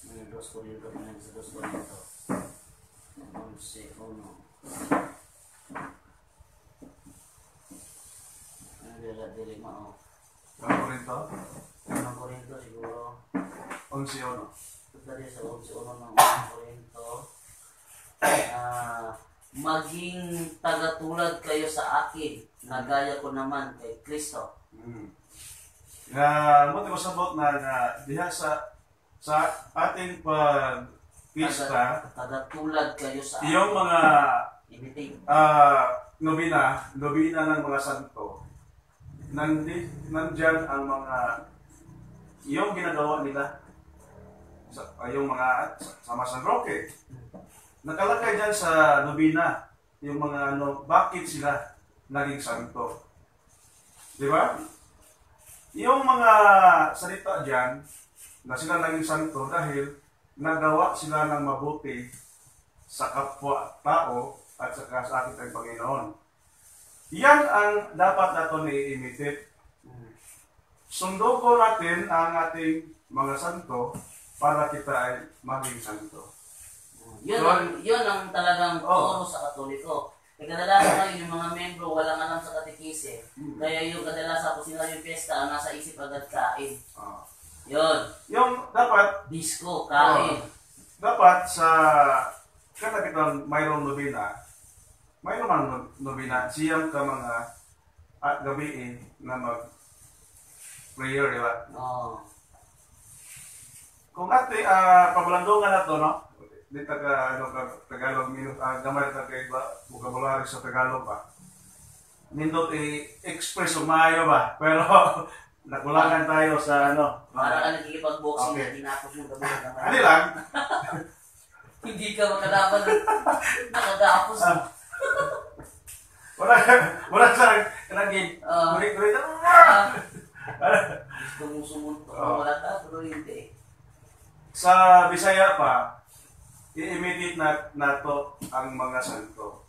2 Corinto pa sa 2 Corinto 11:1. Ang dili mao. 1 Corinto 1 Corinto siguro. 11, 1. Tadi sa 11:1 ng 1 Corinto. Maging tagatulad kayo sa akin, na gaya ko naman kay Kristo. Nga, mo tayo masabot na diha sa ating pag-pista, Tagatulad kayo sa akin. yung mga Imitate. nobina ng mga santo, nandyan ang mga yung ginagawa nila yung mga sama San Roque. Nakalagay dyan sa nobina yung mga ano, bakit sila naging santo. Di ba? Yung mga salita dyan na sila naging santo dahil nagawa sila ng mabuti sa kapwa-tao at saka sa ating tayong Panginoon. Yan ang dapat natin i-imitate. Sunduko natin ang ating mga santo para kita ay maging santo. Yun ang talagang turo sa Katoliko. Kadalasan ngayon yung mga membro walang alam sa katekise. Kaya yung kadalasan kung sila yung piyesta, ang nasa isip agad kain. Yun. Yung dapat, Disco, kain. dapat sa katapitan mayroong nobina, mayroong mga nobina, siyang ka mga at gabi na mag-prayer, di ba? Oo. Kung ate, pabalandungan na to, no? Di Tagalog, gamay na kay vocabulary sa Tagalog ba? Nindot i-express umayo ba? Pero nakulangan tayo sa ano. Para ka nagkikipag-boxing Okay. na tinapos yung gabi ng kamay. Ano lang? Hindi ka makalaban nakadapos. Wala sa kanagin. Kulit na. Gusto mong sumunto. Oo. Wala ka, pero hindi. Sa Bisaya pa, i-imitate nato ang mga santo.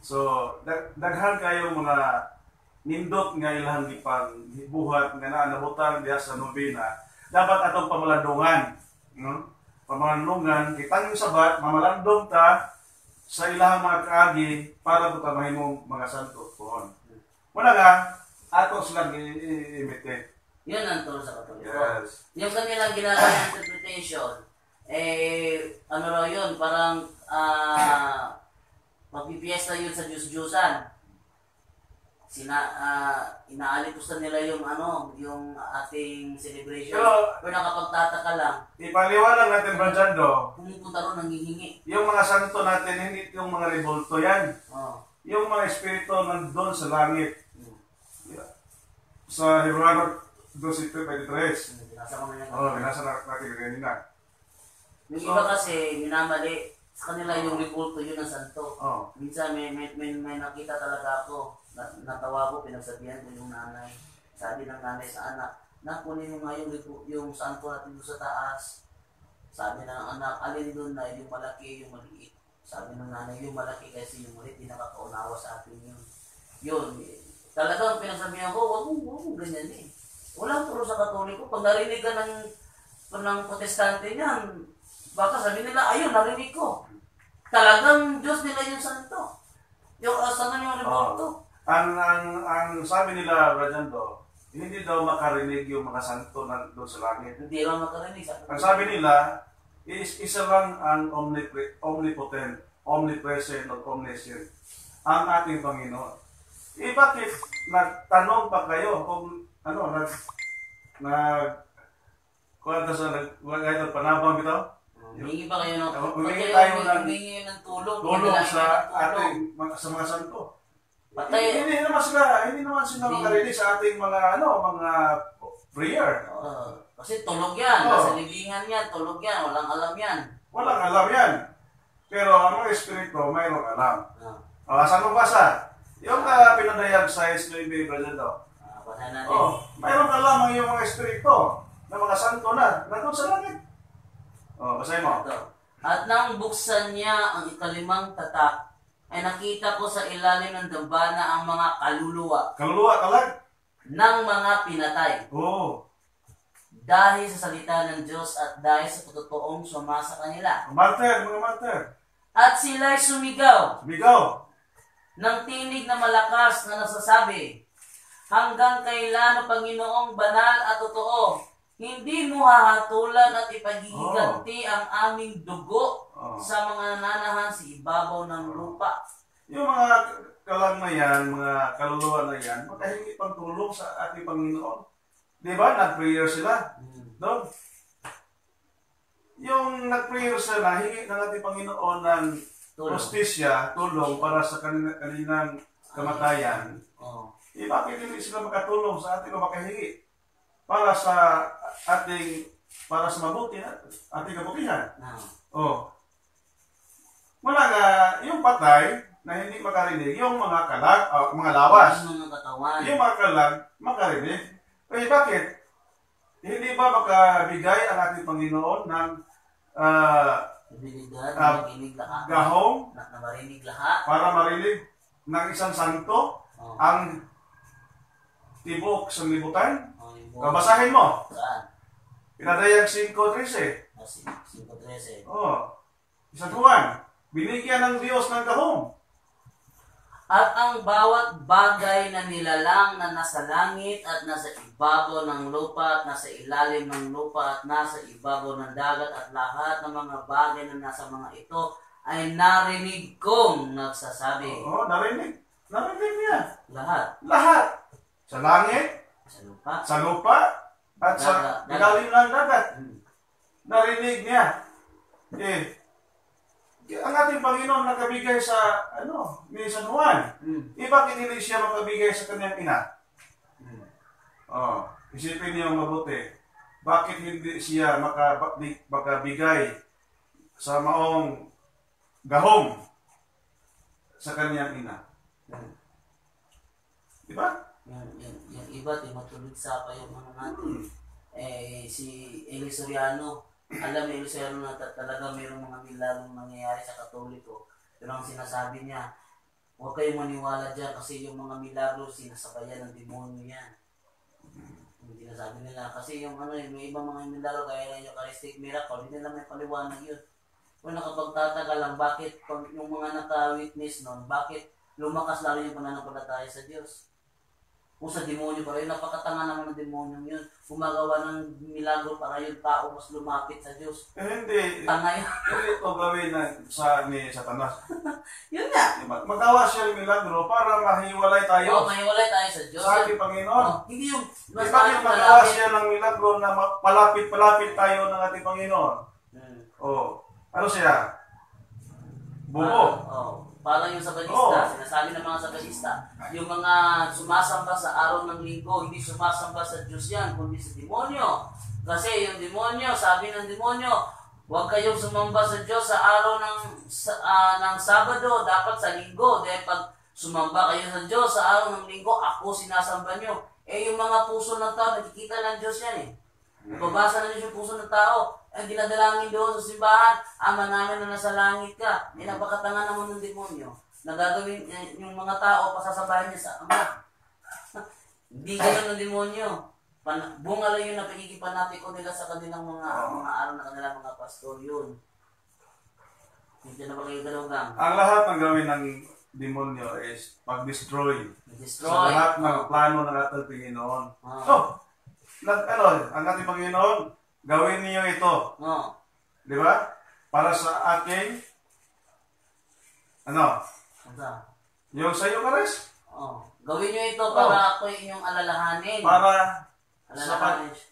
So, daghan kayo mga nindot nga ilang gipang buhat nga naanabutan diya sa nobina. Dapat atong pamalandungan, no? Pamalandungan kitang sabat mamalandong ta sa ilang mga kaagi para buta mahimong mga santo pohon. Muna nga ato silang i-imitate. Yun ang turo sa Katoliko. Yes. Yung kanilang ginagawa interpretation, ano raw yun, parang magpipiesta yun sa Diyos-Diyosan. Inaalipusta nila yung yung ating celebration. Pero nakapagtataka lang, Ipaliwanag natin, Brajando, pumupunta ron nanghihingi. yung mga santo natin, hindi yung mga revolto yan. Oh. Yung mga espiritu nandun sa langit. Sa Hebreo 12:23. Binasa ko na yan. Binasa natin kanina. Yung iba kasi, minamali. Sa kanila yung revolto yun ang santo. Oh. Minsan may nakita talaga ako. Natawa ko, pinagsabihan ko yung nanay. Sabi ng nanay sa anak, kunin mo nga yung santo natin doon sa taas. Sabi ng anak, alin doon na yung malaki, yung maliit. Sabi ng nanay, yung malaki kasi yung maliit, di nakakaunawa sa atin yun. Yun, talagang pinagsabihan ko, wag mo ganyan eh. Walang turo sa Katoliko. Pag narinig ka ng protestante niyan, baka sabi nila, ayun, narinig ko. Talagang Diyos nila yung santo. Yung asanan yung revolto. Ang sabi nila, Brajando, hindi daw makarinig yung mga santo na doon sa langit. Hindi lang makarinig. Ang sabi nila, isa lang ang omnipotent, omnipresent, at omniscient, ang ating Panginoon. Bakit nagtanong pa kayo kung panabang ito? Humingi ba kayo ng Humingi tayo ng tulong? tulong sa ating sa mga santo. Patay. Hindi naman sila makarinig sa ating mga prayer. Kasi tulog yan. Nasa libingan yan. Tulog yan. Walang alam yan. Walang alam yan. Pero ang mga espiritu, mayroong alam. Saan mo basa? Yung pinadayag sa SBB, Brother. Basahin natin. Mayroong alam ang iyong mga espiritu. ng mga santo na nandun sa langit. Basahin mo. Ito. At nang buksan niya ang ikalimang tatak, ay nakita ko sa ilalim ng dambana ang mga kaluluwa Kaluluwa, kalag. ng mga pinatay. Oo. Dahil sa salita ng Diyos at dahil sa patutuong sumasa kanila. Martyr, mga martyr. At sila'y sumigaw Sumigaw. ng tinig na malakas na nagsasabi, hanggang kailan, O Panginoong banal at totoo, hindi mo hahatulan at ipagiganti ang aming dugo sa mga nananahan sa ibabaw ng lupa. Yung mga kalag na yan, mga kaluluwa na yan, makahingi pang tulong sa ating Panginoon. Di ba? Nag-prayer sila. Doon. Yung nag-prayer sila, hingi ng ating Panginoon ng justisya, tulong para sa kanilang kamatayan. Bakit hindi sila makatulong sa ating o makahingi? Para sa mabuti ating kabutihan. Wala nga, yung patay na hindi makarinig, yung mga kalag, mga lawas, yung mga kalag, makarinig. Bakit? Hindi ba makabigay ang ating Panginoon ng gahong na marinig lahat para marinig ng isang santo ang tibok sa libutan? Basahin mo. Saan? Pinadayag 5:13. 5:13. Isang Juan. Binigyan ng Diyos ng gahong. At ang bawat bagay na nilalang na nasa langit at nasa ibabaw ng lupa at nasa ilalim ng lupa at nasa ibabaw ng dagat at lahat ng mga bagay na nasa mga ito ay narinig kong nagsasabi. Narinig. Narinig niya. Lahat. Lahat. Sa langit, Sa lupa. at sa ilalim ng dagat. Narinig niya. Ang ating Panginoon nakabigay sa ni San Juan. Bakit hindi siya makabigay sa kanyang ina? Isipin niyo mabuti. Bakit hindi siya makabigay sa maong gahong sa kanyang ina? Di ba? Yung iba, matulog sa pa yung mga natin. Si Eli Soriano, alam ni Eli Soriano na talaga mayroong mga milagong nangyayari sa Katoliko. Pero ang sinasabi niya, huwag kayong maniwala dyan kasi yung mga milagro sinasabayan ng demonyo yan. Yung sinasabi nila. Kasi yung may ibang mga milagro kaya yung Eucharistic miracle, hindi nila may paliwanag yun. Kung nakapagtataka lang, bakit yung mga naka-witness nun, bakit lumakas lalo yung pananampalataya sa Diyos? Kung sa demonyo para yun, napakatanga naman ng demonyo yun. Gumagawa ng milagro para yung tao mas lumapit sa Diyos. Hindi. Tanga yun. Hindi ito gawin ni Satanas. Yun nga. Magawa siya ng milagro para mahiwalay tayo. Mahiwalay tayo sa Diyos. Sa ating Panginoon. Hindi yung Bakit magawa siya ng milagro na palapit-palapit tayo ng ating Panginoon? Ano siya? Buo. Parang yung sabatista, sinasabi ng mga sabatista, yung mga sumasamba sa araw ng linggo, hindi sumasamba sa Diyos yan, kundi sa demonyo. Kasi yung demonyo, sabi ng demonyo, huwag kayong sumamba sa Diyos sa araw ng Sabado, dapat sa linggo. Dahil pag sumamba kayo sa Diyos sa araw ng linggo, ako sinasamba nyo. Yung mga puso ng tao, nakikita ng Diyos yan Babasa na niyo yung puso ng tao. Dinadalangin doon sa simbahan, Ama namin na nasa langit ka. Napakatanga naman ng demonyo. Nagagawin yung mga tao, pasasabahin niya sa Ama. Hindi gano'n ng demonyo. Bunga lang yun na pagkikipanatiko nila sa kanilang mga araw na kanilang mga pastor yun. Hindi na ba kayo galaw-gang? Ang lahat ng gawin ng demonyo is pag-destroy. Sa lahat ng plano ng ating Panginoon. Ang ating Panginoon, gawin niyo ito. Di ba? Para sa aking, yung sa Eucharist. Gawin niyo ito para ako inyong alalahanin. Para alalahanin siya.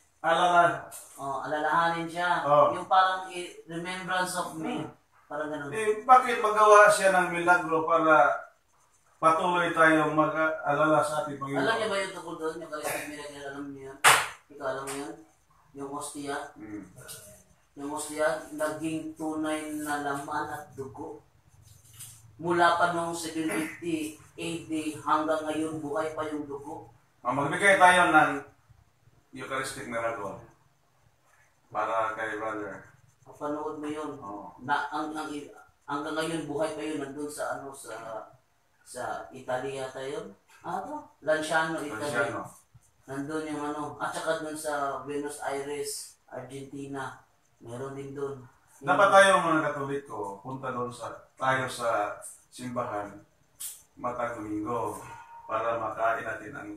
Alalahanin siya. Yung parang remembrance of me. Parang ganun. Bakit magawa siya ng milagro para patuloy tayong mag-alala sa ating Panginoon? Alam niyo ba yung tukol doon? Yung Eucharistic miracle, alam niyo yan? Ikaw alam mo yun? Yung hostia. Yung hostia, naging tunay na laman at dugo. Mula pa noong 750 AD hanggang ngayon, buhay pa yung dugo. Magbigay tayo ng Eucharistic miracle. Para kay brother. Panood mo yun. Oo. Na, hanggang ngayon, buhay pa yun. Nandun sa, sa Italy yata yun. Lanciano, Italy. Cristiano. Nandun yung at saka dun sa Buenos Aires, Argentina. Meron din dun. Dapat tayo mga Katoliko, punta doon tayo sa simbahan matag Domingo para makain natin ang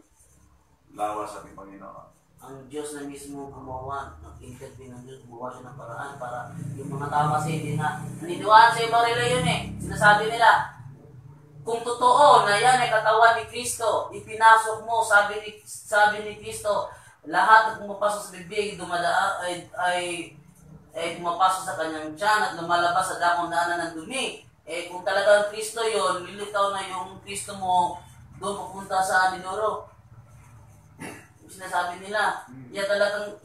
lawas sa ating Panginoon. Ang Diyos na mismo gumawa, nag-intervene ng Diyos, gumawa siya ng paraan para yung mga tao kasi hindi na, naniniwala sa iba nila yun Sinasabi nila, kung totoo na yan ay katawan ni Kristo, ipinasok mo, sabi ni Kristo, lahat na pumapasok sa bibig, dumadaan ay pumapasok sa kanyang tiyan at lumalabas sa dakong daanan ng dumi. Kung talagang Kristo yon, lilitaw na yung Kristo mo doon pupunta sa Mindoro. Sinasabi nila, talagang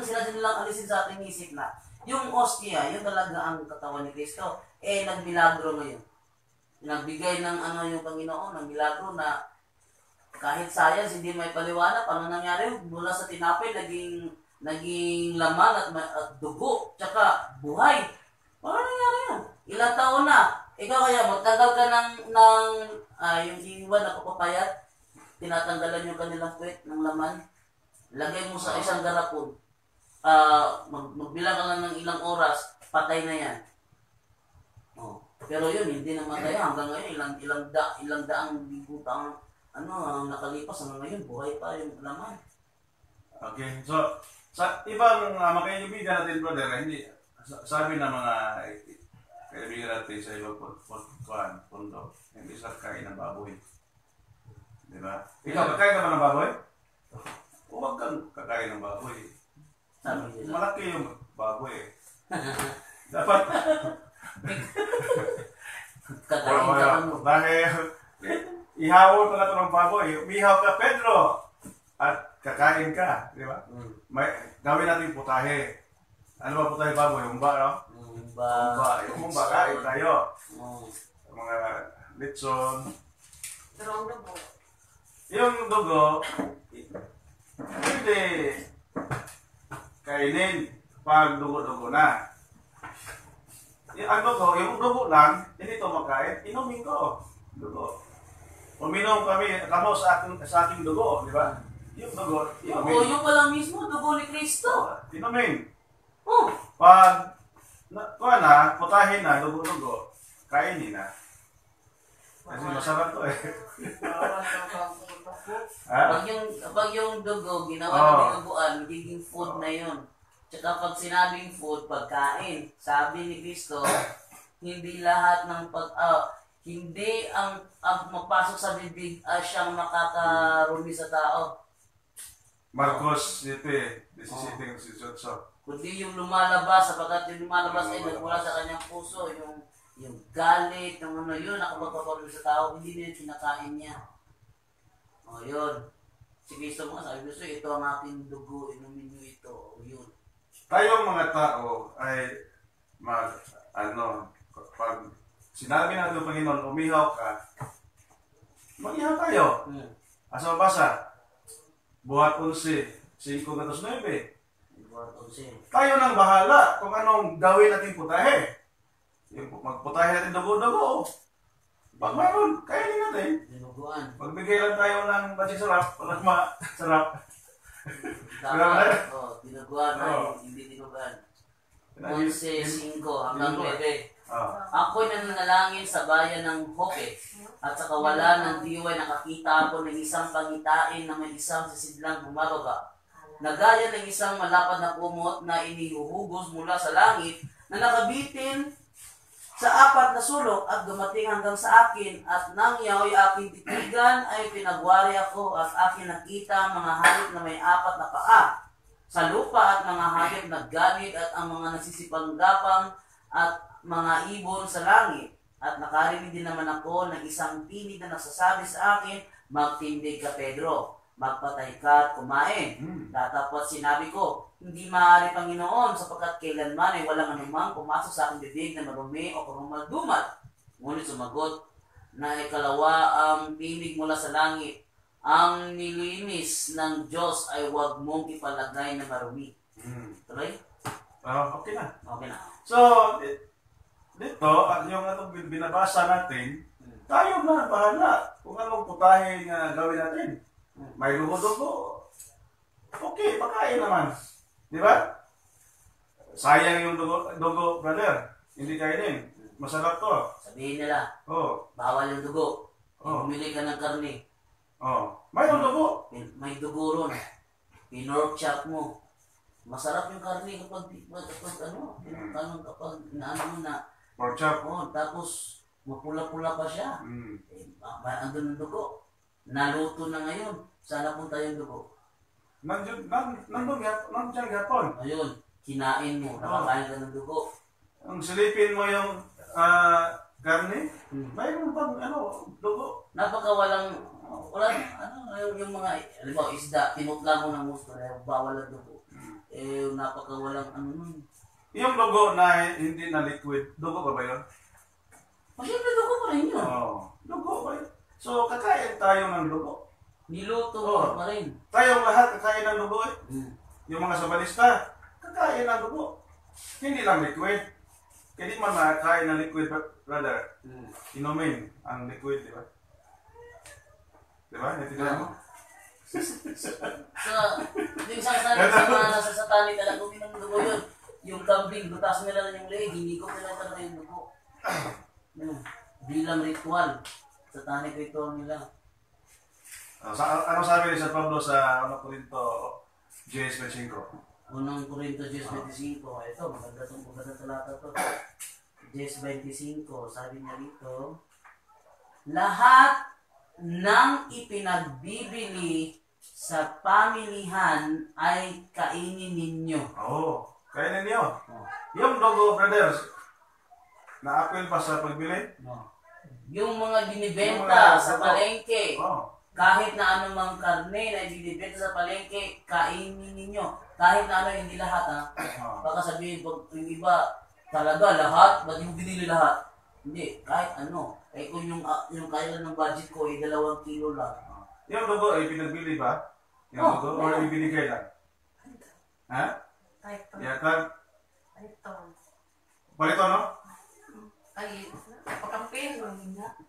sinasabi nilang alisin sa ating isip na yung ostia, yun talaga ang katawan ni Kristo. Nagmilagro ngayon. Nagbigay ng yung Panginoon, ng milagro na kahit science hindi may paliwanag paano nangyari mula sa tinapay naging laman at dugo, tsaka buhay. Paano nangyari yan? Ilang taon na? Ikaw kaya magtagal ka ng yung iwan na kapapayat, tinatanggalan yung kanilang puwet ng laman, lagay mo sa isang garapon, magbilang ka lang ng ilang oras, patay na yan. Pero yun, hindi namatay hanggang ngayon, ilang daang libutang ang nakalipas hanggang ngayon, buhay pa yung laman. Okay, so sa ibang makaibigan natin, brother, hindi sabi ng mga kaibigan natin sa ibang pundo, hindi sila kain ng baboy. Di ba? Ikaw, kakain ka ba ng baboy? Huwag kang kakain ng baboy. Sabi nila. Malaki yung baboy. Dapat Kakain ka dahil ihawon ka na ng baboy. Umihaw ka, Pedro! At kakain ka, di ba? Gawin natin putahe. Ano ba putahe baboy? Humba, no? Humba. Yung humba, kain tayo. Mga litson. Pero ang dugo, Yung dugo, hindi kainin pag dugo-dugo na. Yung dugo lang, hindi ito makain, inumin ko. Dugo. Uminom kamo sa ating dugo, di ba? Yung dugo, inumin. yung palang mismo, dugo ni Kristo. Inumin. Oh. Pag putahin na, dugo-dugo, kainin na. Kasi masarap to bawal ka pang dugo. Ha? Pag yung dugo, ginawa ng binubuan, magiging food na yun. Tsaka pag sinabing food, pagkain. Sabi ni Kristo, hindi lahat ng hindi ang magpasok sa bibig siyang makakarumi sa tao. Marcos 17:18. Kundi yung lumalabas, sapagkat yung lumalabas ay nagmula sa kanyang puso, yung galit, yung yun, nakapagpaparumi sa tao, hindi niya kinakain niya. Yun. Si Kristo mga sabi gusto, ito ang aking dugo, inumin niyo ito. Yun. Tayong mga tao ay pag sinabi ng ating Panginoon, umihaw ka, mag-ihaw tayo. Asa mabasa? Buhat 11:5-9. Tayo nang bahala kung anong gawin natin putahe. Yung magputahe natin dugo-dugo. Pag mayroon, kainin natin. Dinuguan. Magbigay lang tayo ng basing sarap, walang masarap. Dapat, dinuguan ay hindi dinuguan. 11:5 hanggang 9. Ako'y nananalangin sa bayan ng Hope at sa kawalan ng diway nakakita ako ng isang pangitain na may isang sisidlang bumababa. Nagaya ng isang malapad na kumot na inihuhugos mula sa langit na nakabitin sa 4 na sulok at dumating hanggang sa akin at nang yao'y aking titigan ay pinagwari ako at aking nakita mga hayop na may 4 na paa sa lupa at mga hayop na ganid at ang mga nasisipanggapang at mga ibon sa langit. At nakarinig din naman ako ng isang tinig na nagsasabi sa akin, magtindig ka Pedro, magpatay ka at kumain. Datapot sinabi ko, hindi maaari Panginoon sapagkat kailanman ay walang anumang pumasok sa aking bibig na marumi o karumal-dumal. Ngunit sumagot na ikalawa ang tinig mula sa langit, ang nilinis ng Diyos ay huwag mong ipalagay na marumi. Tuloy? Okay na. Okay na. So, dito, yung atong binabasa natin, tayo na bahala kung anong putahe nga gawin natin. May dugo-dugo. Okay, pakain naman. Di ba? Sayang yung dugo, brother. Hindi kainin. Masarap to. Sabihin nila, Oh. bawal yung dugo. Oh. Bumili ka ng karne. Oh. Mayroon dugo. May dugo ron. Pinork chop mo. Masarap yung karne kapag kapag naano mo na. Pork chop. Oh, tapos mapula-pula pa siya. Andun ang dugo. Naluto na ngayon. Sana punta yung dugo. Nandyan gapon. Ayun, kinain mo. Nakakain ka ng dugo. Ang silipin mo yung karne, mayroon pang dugo. Yung mga, halimbawa isda, tinutla mo ng gusto, bawal ang dugo. Napakawalang nun. Yung dugo na hindi na liquid, dugo ba yun? Siyempre dugo pa rin yun. Dugo ba yun? So, kakain tayo ng dugo. Niluto mo pa rin. Tayong lahat kakain ng dugo eh. Yung mga sabalista, kakain ng dugo. Hindi lang liquid. Hindi man nakakain ng liquid, brother. Inumin ang liquid, di ba? Di ba? Natindihan mo? Yung sa mga nasa satanic talaga, kung ng dugo yun, yung kambing, butas nila na yung leeg, hindi ko nila talaga yung dugo. Bilang ritual. Satanic ritual nila. Ano sabi ni San Pablo sa 1 Corinto 10:25? Unang Corinto 10:25. Ito, maganda talata to. 10:25. Sabi niya dito, lahat ng ipinagbibili sa pamilihan ay kainin ninyo. Kainin niyo. Yung dugo, brothers, na-appeal pa sa pagbili? Yung mga binibenta sa palengke, kahit na anumang karne na ibinibenta sa palengke, kainin ninyo. Kahit na ano, hindi lahat ha. Baka sabihin, pag yung iba, talaga lahat, ba't yung binili lahat? Hindi, kahit ano. Kung yung kailan ng budget ko ay 2 kilo lang. Yung dugo ay pinagbili ba? Yung dugo? Or ibinigay lang? Ha? Yata? Palito, no? Ay, pakampin.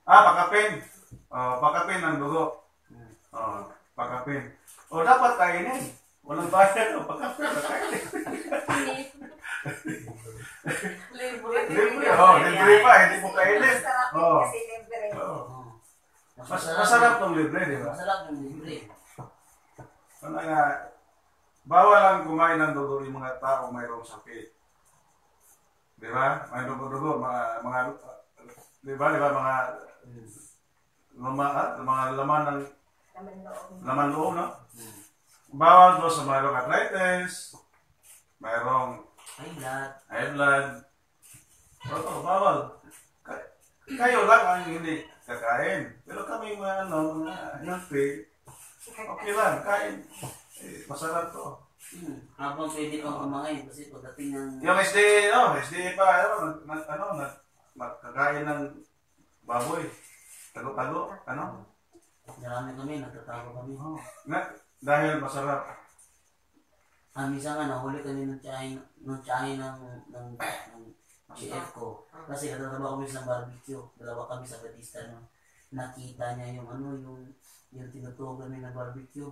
Pakapin. Pakapin ng dugo. Pakapin. Dapat kainin. Walang bayad. Pakapin. Kainin. Libre. Libre pa. Hindi mo kainin. Kasi libre. Masarap tong libre, di ba? Masarap yung libre. Ano nga, bawal lang kumain ng dugo yung mga tao mayroong sakit. Di ba? May dugo-dugo, mga di ba, mga laman ng laman loob, no? Bawal doon sa mayroong arthritis, mayroong high blood. Bawal. Kayo lang ang hindi kakain. Pero kami mga healthy, okay lang, kain. Masarap to. Habang pwede kang kumain kasi pagdating ng... Yung SDA pa, kakain ng baboy. Tago-tago, Marami kami, nagtatago kami. Dahil masarap. Minsan nga, nahuli kami ng tiyahin ng GF ko. Kasi natatrabaho kami sa barbecue. 2 kami sa Batista. Nakita niya yung tinutugan namin ng barbecue.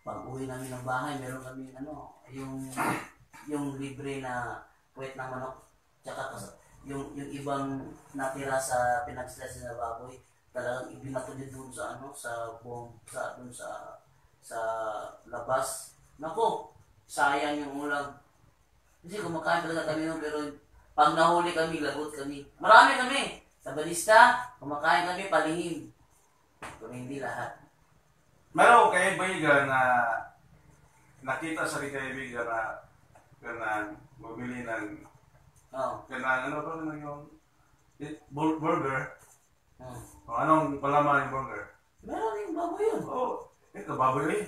Pag uwi namin ng bahay, meron kami yung libre na puwet ng manok. Tsaka yung ibang natira sa pinag-stress na baboy, talagang ibinato din doon sa sa labas. Naku, sayang yung ulam. Kasi kumakain talaga kami nun, pero pag nahuli kami, lagot kami. Marami kami. Sa Balista, kumakain kami palihim. Pero hindi lahat. Meron kaibigan na nakita sa kaibigan na bumili ng burger. Anong palaman yung burger? Meron yung baboy yun. Ito baboy eh.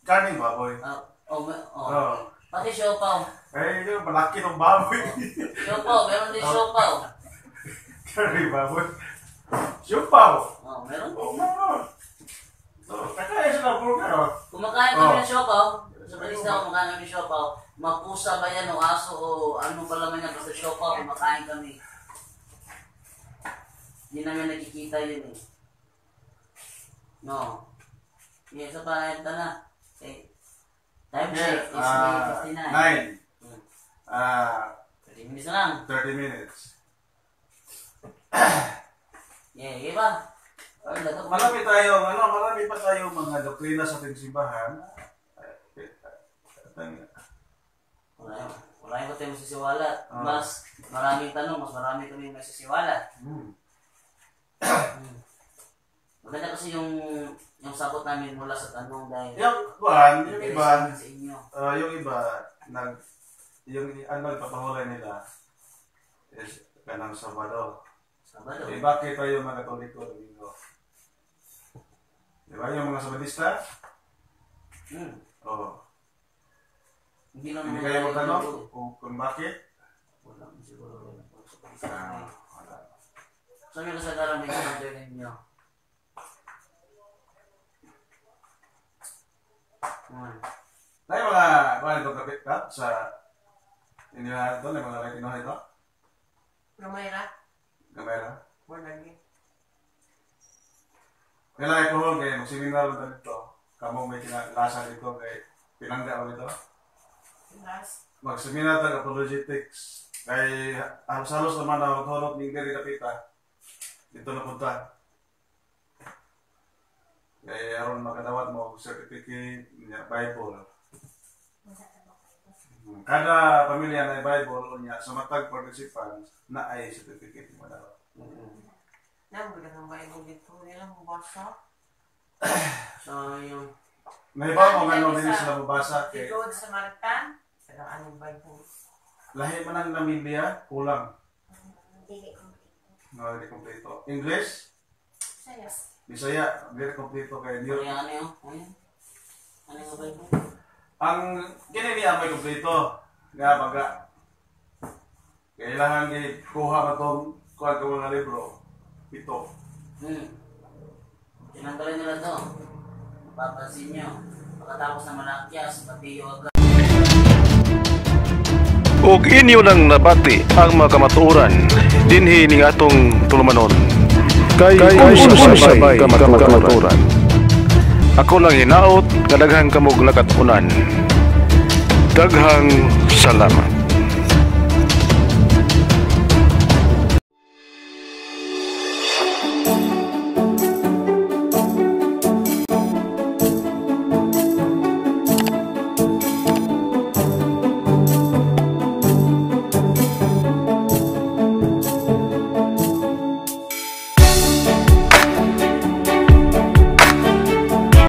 Karning baboy. Pati siopaw. Yung malaki ng baboy. Siopaw, meron din siopaw. Karning baboy. Siopaw. Meron din. Meron. Kakain sila ng burger. Kumakain kami ng siopaw. Sa isda o makain kami siopaw, mapusa ba yan o aso o ano pa laman yan, basta siopaw, kumakain kami. Hindi namin nakikita yun eh. No. Yes, so pa na. Okay. Time check is 8:59. 30 minutes na lang. 30 minutes. Yeah, iba. Marami pa tayong mga doktrina sa ating simbahan. Wala yung tayo masisiwalat. Mas maraming tanong, mas marami kami masisiwalat. Maganda kasi yung sagot namin mula sa tanong dahil yung iba, sa inyo. yung ipapahulay nila is kanang Sabado. Sabado. Eh, bakit tayo mga Katoliko Domingo? Di ba yung mga Sabadista? Oo. Hindi lang Hindi naman kayo tayo magtanong dito. kung bakit? Wala mo siguro. Wala. Saan yung kasagaran may commander ninyo? Tayo mga itong kapit ka sa inilahat ito, mga Latinohan ito? Lumayra, Gamera? wala lagi. Kailangan ito hon kayo, magseminar ito dito. Kamu may kinalasa dito kay pinangga ko dito. Last, Magseminar tayo apologetics. Kay halos naman na magtunod ng gari kapita. Dito na punta. Kaya aron makadawat mo certificate niya Bible. Kada pamilya na Bible niya sa matag participants na ay certificate mo daw. nang ng Bible dito, nilang mabasa. So, yung... May ba mo nga din sila mabasa kay Dito sa Martan, sa anong Bible. lahi man ang namilya kulang. Dili Hindi kompleto. English, Sayas. Bisaya, very kompleto kay New. Ano yun? Ano yung Bible? Ang kininiya may kompleto. Nga baga. Kailangan kuha ka itong kuha ka mga libro. Ito. Tinanggalin nila to. Mapapansin nyo. Pagkatapos na Malakyas, Mateo agad. ug inyo nang nabati ang mga kamatuoran dinhi ning atong tulumanon kay unsay kamatuoran. Ako lang hinaot nga daghang kamog nakatunan. Daghang salamat.